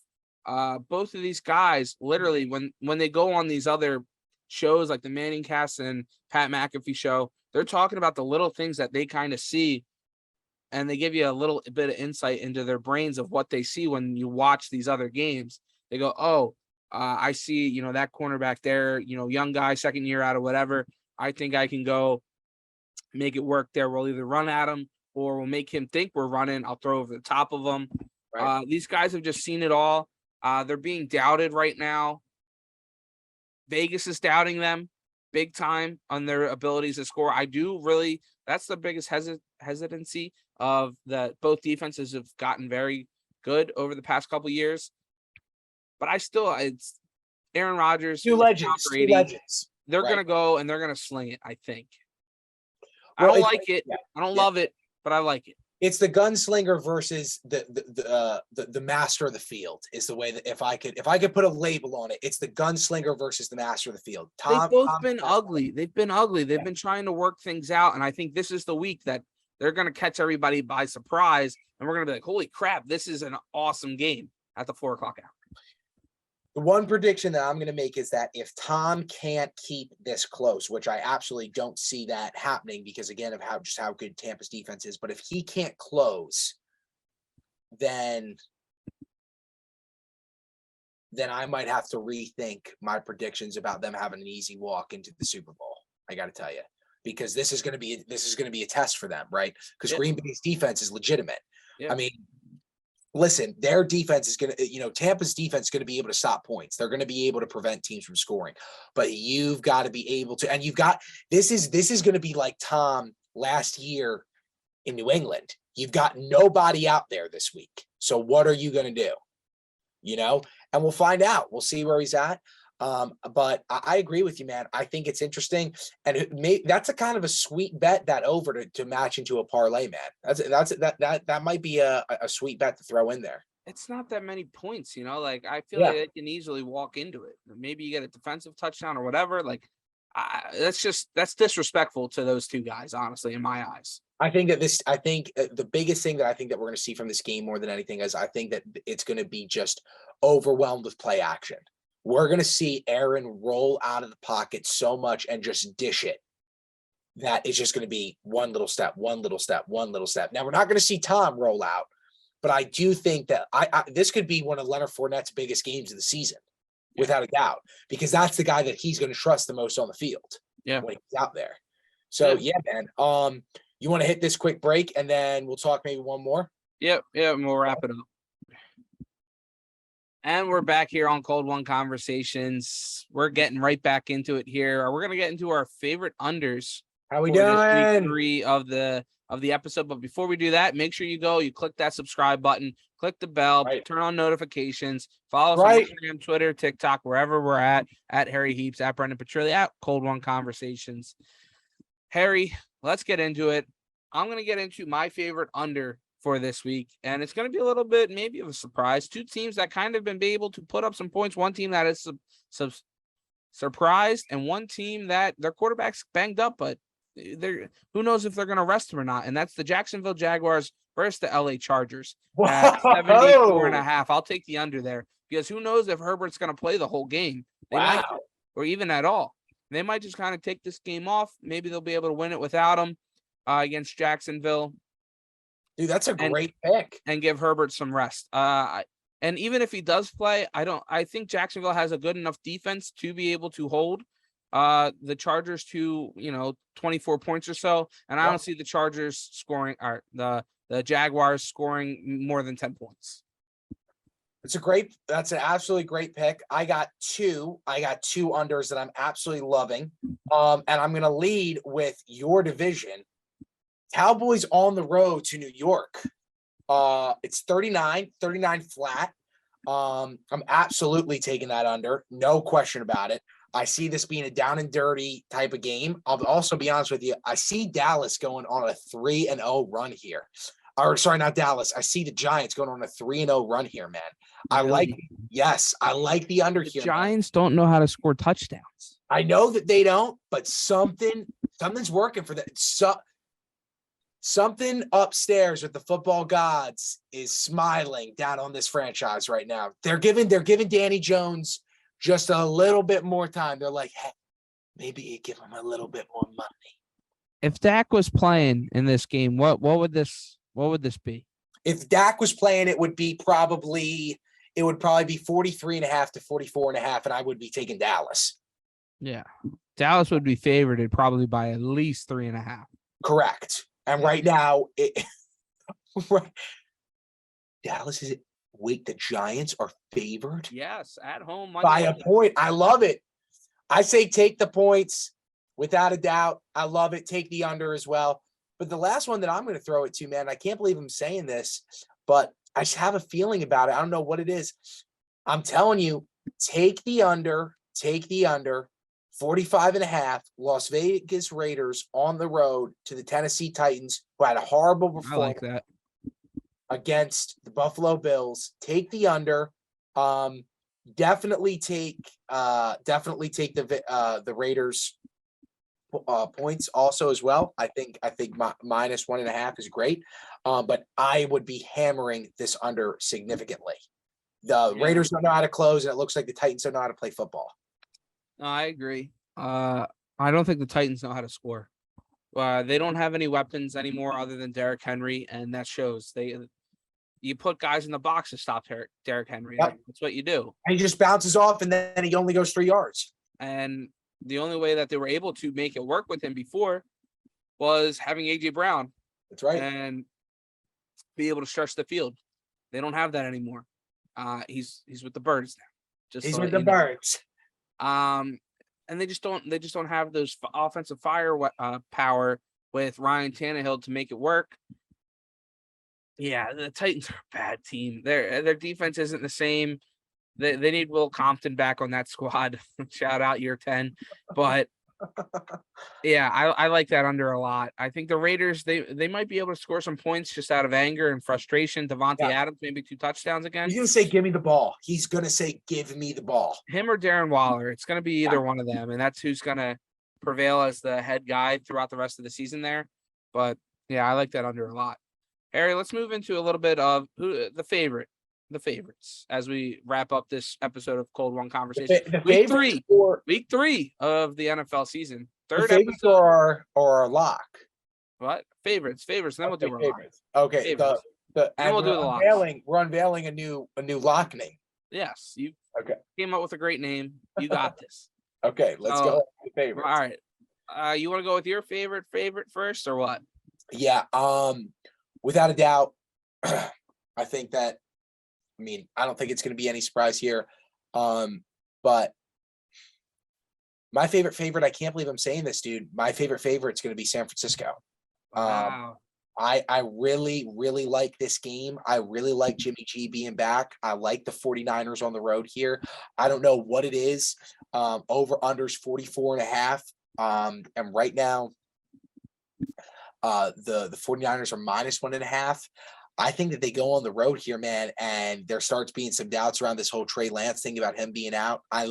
Both of these guys, literally, when they go on these other shows like the Manning Cast and Pat McAfee show, they're talking about the little things that they kind of see, and they give you a little bit of insight into their brains of what they see when you watch these other games. They go, oh, I see, that cornerback there, young guy, second year out of whatever. I think I can go make it work there. We'll either run at him or we'll make him think we're running. I'll throw over the top of him. Right. These guys have just seen it all. They're being doubted right now. Vegas is doubting them big time on their abilities to score. That's the biggest hesitancy of that. Both defenses have gotten very good over the past couple of years. But it's Aaron Rodgers. Two legends. They're going to go and they're going to sling it, I think. Well, I don't like it. Yeah. I don't love it, but I like it. It's the gunslinger versus the master of the field is the way that if I could put a label on it, it's the gunslinger versus the master of the field. They've both been ugly. They've been ugly. They've been trying to work things out. And I think this is the week that they're going to catch everybody by surprise. And we're going to be like, holy crap, this is an awesome game at the 4:00 hour. The one prediction that I'm going to make is that if Tom can't keep this close, which I absolutely don't see that happening because, again, of how good Tampa's defense is, but if he can't close, then I might have to rethink my predictions about them having an easy walk into the Super Bowl. I got to tell you, because this is going to be a test for them, right? Because Green Bay's defense is legitimate. Yeah. I mean, listen, their defense is going to, Tampa's defense is going to be able to stop points. They're going to be able to prevent teams from scoring, but you've got to be able to, and this is going to be like Tom last year in New England. You've got nobody out there this week. So what are you going to do? And we'll find out. We'll see where he's at. But I agree with you, man. I think it's interesting, and that's a kind of a sweet bet that over to match into a parlay, man. That might be a sweet bet to throw in there. It's not that many points, like I feel like they can easily walk into it. Maybe you get a defensive touchdown or whatever. Like that's disrespectful to those two guys, honestly, in my eyes. I think the biggest thing that I think that we're going to see from this game more than anything is I think that it's going to be just overwhelmed with play action. We're going to see Aaron roll out of the pocket so much and just dish it that it's just going to be one little step, one little step, one little step. Now, we're not going to see Tom roll out, but I do think that this could be one of Leonard Fournette's biggest games of the season, without a doubt, because that's the guy that he's going to trust the most on the field when he's out there. So, man, you want to hit this quick break and then we'll talk maybe one more? Yep, and we'll wrap it up. And we're back here on Cold One Conversations. We're getting right back into it here. We're gonna get into our favorite unders. How we doing? Week 3 of the episode. But before we do that, make sure you click that subscribe button, click the bell, turn on notifications, follow us on Instagram, Twitter, TikTok, wherever we're at Harry Heaps, at Brendan Petrilli, at Cold One Conversations. Harry, let's get into it. I'm gonna get into my favorite under for this week, and it's going to be a little bit maybe of a surprise. Two teams that kind of been able to put up some points. One team that is surprised, and one team that their quarterback's banged up, but who knows if they're going to rest him or not. And that's the Jacksonville Jaguars versus the LA Chargers at 74.5. I'll take the under there because who knows if Herbert's going to play the whole game. They might, or even at all. They might just kind of take this game off. Maybe they'll be able to win it without him against Jacksonville. Dude, that's a great pick. And give Herbert some rest. And even if he does play, I think Jacksonville has a good enough defense to be able to hold the Chargers to, 24 points or so. And I don't see the Chargers scoring or the Jaguars scoring more than 10 points. That's an absolutely great pick. I got two unders that I'm absolutely loving. And I'm going to lead with your division. Cowboys on the road to New York. It's 39 flat. I'm absolutely taking that under. No question about it. I see this being a down and dirty type of game. I'll also be honest with you. I see Dallas going on a 3-0 run here. Or sorry, not Dallas. I see the Giants going on a 3-0 run here, man. I like the under The here. Giants don't know how to score touchdowns. I know that they don't, but something's working for them. Something upstairs with the football gods is smiling down on this franchise right now. They're giving Danny Jones just a little bit more time. They're like, hey, maybe you give him a little bit more money. If Dak was playing in this game, what would this be? If Dak was playing, it would probably be 43.5 to 44.5, and I would be taking Dallas. Yeah. Dallas would be favored probably by at least 3.5. Correct. And right now, Dallas is the Giants are favored. Yes, at home by a point. I love it. I say take the points without a doubt. I love it. Take the under as well. But the last one that I'm going to throw it to, man, I can't believe I'm saying this, but I just have a feeling about it. I don't know what it is. I'm telling you, take the under. 45.5, Las Vegas Raiders on the road to the Tennessee Titans, who had a horrible performance against the Buffalo Bills. Take the under. Definitely take the Raiders points also as well. I think minus 1.5 is great. But I would be hammering this under significantly. The Raiders don't know how to close, and it looks like the Titans don't know how to play football. No, I agree. I don't think the Titans know how to score. They don't have any weapons anymore other than Derrick Henry, and that shows. You put guys in the box to stop Derrick Henry. Yep. That's what you do. And he just bounces off, and then he only goes 3 yards. And the only way that they were able to make it work with him before was having A.J. Brown. That's right. And be able to stretch the field. They don't have that anymore. He's with the Birds now. He's with the Birds. And they just don't have those offensive power with Ryan Tannehill to make it work. Yeah, the Titans are a bad team. Their defense isn't the same. They need Will Compton back on that squad. Shout out year 10. But yeah, I like that under a lot. I think the Raiders, they might be able to score some points just out of anger and frustration. Devontae Adams, maybe 2 touchdowns again. He's going to say, give me the ball. He's going to say, give me the ball. Him or Darren Waller. It's going to be either one of them. And that's who's going to prevail as the head guy throughout the rest of the season there. But yeah, I like that under a lot. Harry, let's move into a little bit of the favorites as we wrap up this episode of Cold One Conversation. Week 3 of the NFL season. Third episode or a lock. What? Favorites. And then we'll do our favorites. Okay. Favorites. And we'll do the locks. We're unveiling a new lock name. Yes. You came up with a great name. You got this. Okay, let's go with the favorites. All right. You want to go with your favorite first or what? Yeah. Without a doubt, I think that. I don't think it's going to be any surprise here. But my favorite, I can't believe I'm saying this, dude. My favorite is going to be San Francisco. Wow. I really, really like this game. I really like Jimmy G being back. I like the 49ers on the road here. I don't know what it is. Over unders 44.5. And right now, the 49ers are minus 1.5. I think that they go on the road here, man, and there starts being some doubts around this whole Trey Lance thing about him being out. I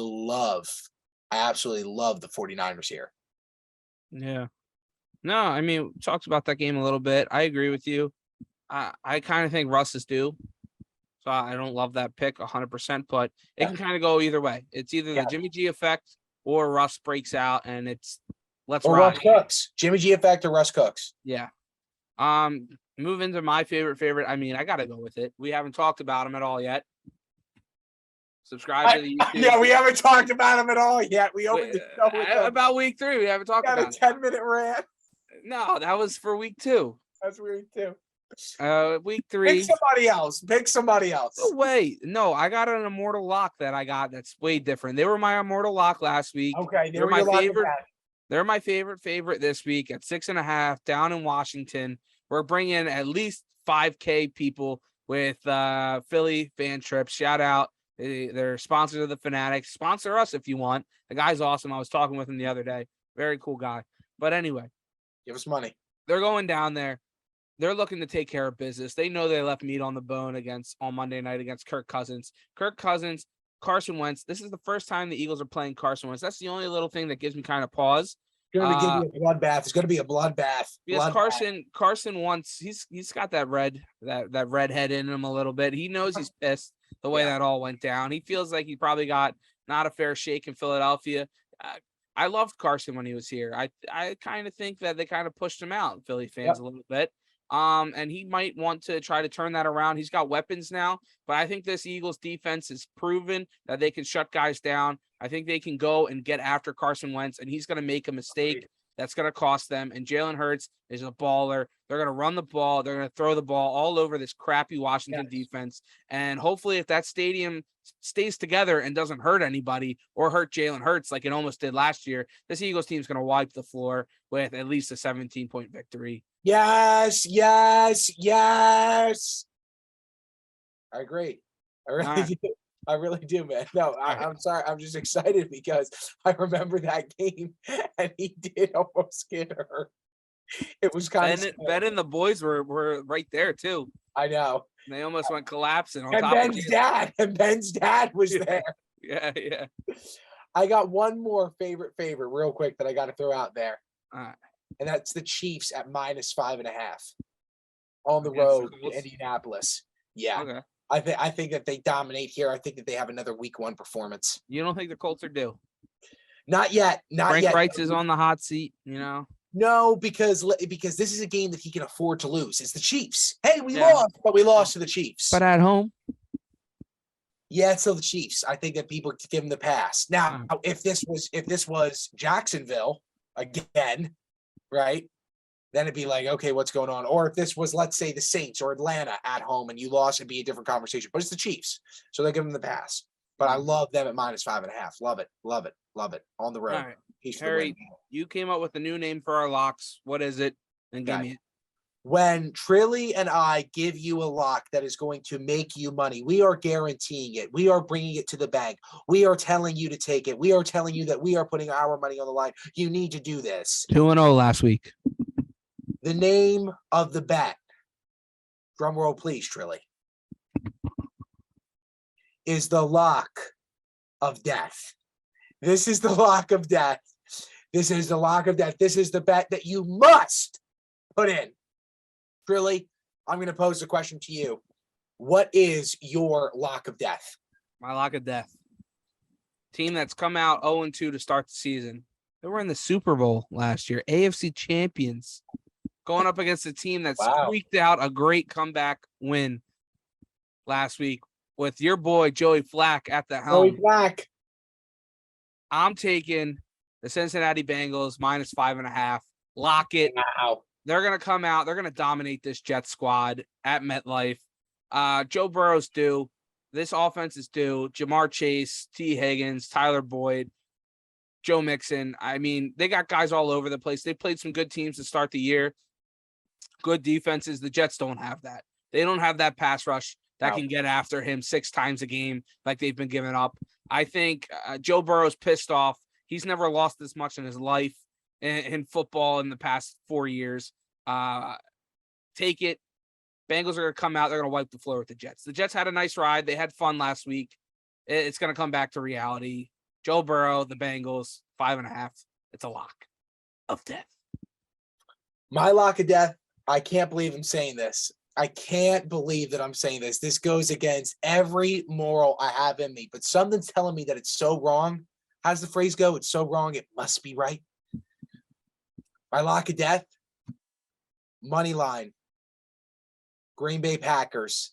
absolutely love the 49ers here. Yeah. No, talked about that game a little bit. I agree with you. I kind of think Russ is due. So I don't love that pick 100%, but it can kind of go either way. It's either the Jimmy G effect or Russ breaks out and it's let's ride. Russ Cooks. Jimmy G effect or Russ Cooks. Yeah. Move into my favorite. I got to go with it. We haven't talked about him at all yet. Subscribe to the YouTube. Yeah, we haven't talked about him at all yet. We opened the show with about week 3. We haven't talked about it. 10-minute rant. No, that was for week 2. That's week 2. Week 3. Pick somebody else. Oh, wait. No, I got an immortal lock that I got that's way different. They were my immortal lock last week. Okay, they're my favorite. They're my favorite this week at 6.5 down in Washington. We're bringing at least 5K people with Philly fan trips. Shout out. They're sponsors of the Fanatics. Sponsor us if you want. The guy's awesome. I was talking with him the other day. Very cool guy. But anyway. Give us money. They're going down there. they're looking to take care of business. They know they left meat on the bone on Monday night against Kirk Cousins. Carson Wentz. This is the first time the Eagles are playing Carson Wentz. That's the only little thing that gives me kind of pause. Going to give you a bloodbath. It's going to be a bloodbath. Because Carson wants he's got that red head in him a little bit. He knows he's pissed the way that all went down. He feels like he probably got not a fair shake in Philadelphia. I loved Carson when he was here. I kind of think that they kind of pushed him out, Philly fans, a little bit. And he might want to try to turn that around. He's got weapons now, but I think this Eagles defense has proven that they can shut guys down. I think they can go and get after Carson Wentz, and he's going to make a mistake that's going to cost them. And Jalen Hurts is a baller. They're going to run the ball. They're going to throw the ball all over this crappy Washington defense. And hopefully if that stadium stays together and doesn't hurt anybody or hurt Jalen Hurts like it almost did last year, this Eagles team is going to wipe the floor with at least a 17-point victory. Yes. I agree. I really do, man. No, I'm sorry. I'm just excited because I remember that game and he did almost get hurt. It was kind of Ben and the boys were right there too. I know. They almost went collapsing on and top Ben's of dad. And Ben's dad was there. Yeah. I got one more favorite real quick that I got to throw out there. All right. And that's the Chiefs at -5.5 on the road in Indianapolis. Yeah. Okay. I think that they dominate here. I think that they have another week 1 performance. You don't think the Colts are due? Not yet. Frank Reich is on the hot seat, you know? No, because this is a game that he can afford to lose. It's the Chiefs. Hey, we lost, but we lost to the Chiefs. But at home? Yeah, it's still the Chiefs. I think that people give them the pass. Now, if this was Jacksonville again, right? Then it'd be like, okay, what's going on? Or if this was, let's say, the Saints or Atlanta at home and you lost, it'd be a different conversation. But it's the Chiefs, so they give them the pass. But I love them at -5.5. Love it. On the road. All right. Harry, you came up with a new name for our locks. What is it? And give me it. When Trilly and I give you a lock that is going to make you money, we are guaranteeing it. We are bringing it to the bank. We are telling you to take it. We are telling you that we are putting our money on the line. You need to do this. 2-0 last week. The name of the bet, drum roll please, Trilly, is the lock of death. This is the lock of death. This is the lock of death. This is the bet that you must put in. Trilly, I'm going to pose a question to you. What is your lock of death? My lock of death. Team that's come out 0-2 to start the season. They were in the Super Bowl last year. AFC champions. Going up against a team that squeaked out a great comeback win last week with your boy Joey Flacco at the helm. Joey Flacco. I'm taking the Cincinnati Bengals -5.5. Lock it. Wow. They're going to come out. They're going to dominate this Jets squad at MetLife. Joe Burrow's due. This offense is due. Jamar Chase, T. Higgins, Tyler Boyd, Joe Mixon. I mean, they got guys all over the place. They played some good teams to start the year. Good defenses. The Jets don't have that. They don't have that pass rush that can get after him 6 times a game like they've been giving up. I think Joe Burrow's pissed off. He's never lost this much in his life in football in the past 4 years. Take it. Bengals are going to come out. They're going to wipe the floor with the Jets. The Jets had a nice ride. They had fun last week. It's going to come back to reality. Joe Burrow, the Bengals, 5.5. It's a lock of death. My lock of death. I can't believe I'm saying this. I can't believe that I'm saying this. This goes against every moral I have in me, but something's telling me that it's so wrong. How does the phrase go? It's so wrong, it must be right. My lock of death, money line. Green Bay Packers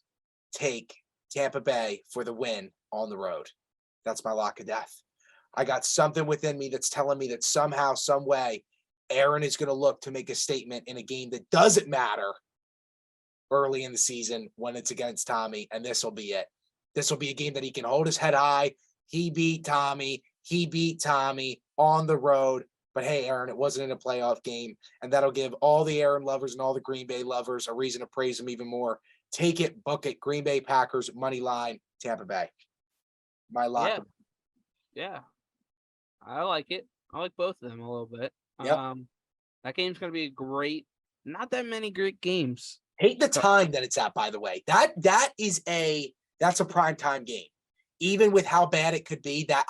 take Tampa Bay for the win on the road. That's my lock of death. I got something within me that's telling me that somehow, some way, Aaron is going to look to make a statement in a game that doesn't matter early in the season when it's against Tommy, and this will be it. This will be a game that he can hold his head high. He beat Tommy on the road. But hey, Aaron, it wasn't in a playoff game, and that'll give all the Aaron lovers and all the Green Bay lovers a reason to praise him even more. Take it, book it. Green Bay Packers, money line, Tampa Bay. My lock. Yeah. I like it. I like both of them a little bit. Yep. That game's going to be great. not that many great games. Hate the time that it's at, by the way. That's a prime time game. Even with how bad it could be, that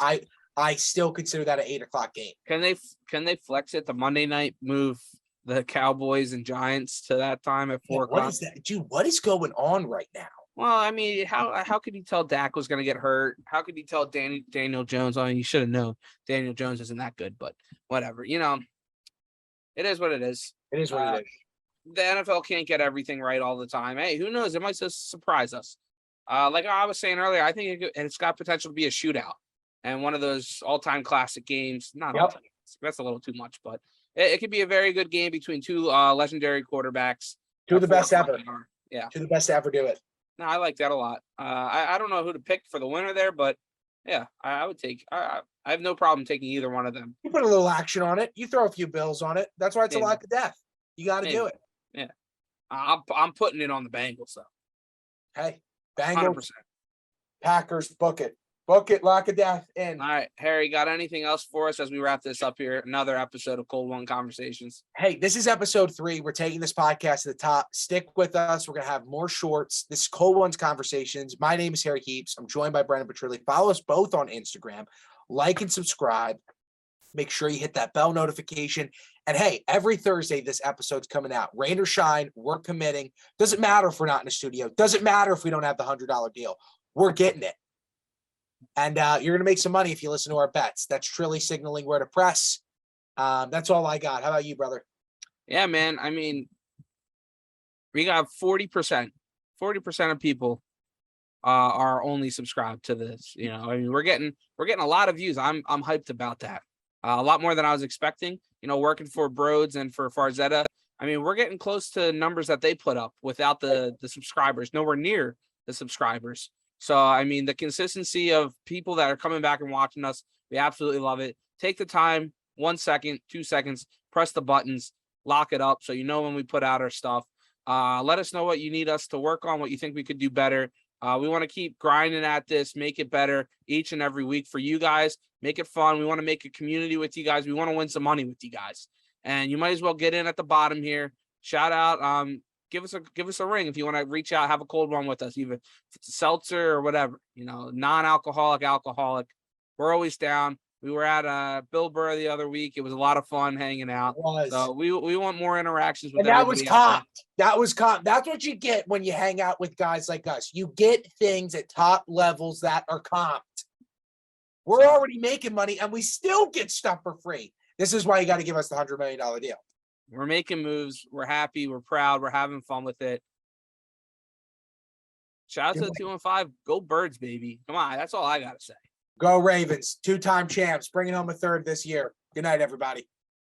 I still consider that an 8 o'clock game. Can they flex it? The Monday night move the Cowboys and Giants to that time at 4 o'clock. What is that, dude? What is going on right now? Well, I mean, how could you tell Dak was going to get hurt? How could you tell Daniel Jones? I mean, you should have known Daniel Jones isn't that good, but whatever. You know, it is what it is. It is what it is. The NFL can't get everything right all the time. Hey, who knows? It might just surprise us. Like I was saying earlier, I think it's got potential to be a shootout and one of those all-time classic games. Not all-time. That's a little too much, but it could be a very good game between two legendary quarterbacks. Two of the best ever. Yeah. Two of the best to ever do it. No, I like that a lot. I don't know who to pick for the winner there, but yeah, I would take. I have no problem taking either one of them. You put a little action on it. You throw a few bills on it. That's why it's a lock of death. You got to do it. Yeah, I'm putting it on the Bengals though. Hey, Bengals, 100%. Packers, book it. Book it, lock of death in. All right, Harry, got anything else for us as we wrap this up here? Another episode of Cold One Conversations. Hey, this is episode 3. We're taking this podcast to the top. Stick with us. We're going to have more shorts. This is Cold One's Conversations. My name is Harry Heaps. I'm joined by Brendan Petrilli. Follow us both on Instagram. Like and subscribe. Make sure you hit that bell notification. And hey, every Thursday, this episode's coming out. Rain or shine, we're committing. Doesn't matter if we're not in the studio. Doesn't matter if we don't have the $100 deal. We're getting it. And you're going to make some money if you listen to our bets. That's Trilly signaling where to press. That's all I got. How about you, brother? Yeah, man. I mean, we got 40%. 40% of people are only subscribed to this. You know, I mean, we're getting a lot of views. I'm hyped about that. A lot more than I was expecting. You know, working for Broads and for Farzetta. I mean, we're getting close to numbers that they put up without the subscribers. Nowhere near the subscribers. So, I mean, the consistency of people that are coming back and watching us, we absolutely love it. Take the time, 1 second, 2 seconds, press the buttons, lock it up so you know when we put out our stuff. Let us know what you need us to work on, what you think we could do better. We want to keep grinding at this, make it better each and every week for you guys. Make it fun. We want to make a community with you guys. We want to win some money with you guys. And you might as well get in at the bottom here. Shout out. Give us a ring if you want to reach out, have a cold one with us, even if it's a seltzer or whatever, you know, non-alcoholic, alcoholic. We're always down. We were at Bill Burr the other week. It was a lot of fun hanging out. It was. So we want more interactions with everybody. And that was comped. That was comped. That's what you get when you hang out with guys like us. You get things at top levels that are comped. We're already making money and we still get stuff for free. This is why you got to give us the $100 million deal. We're making moves. We're happy. We're proud. We're having fun with it. Shout out to the 215. Go Birds, baby. Come on. That's all I got to say. Go Ravens. 2-time champs. Bringing home a third this year. Good night, everybody.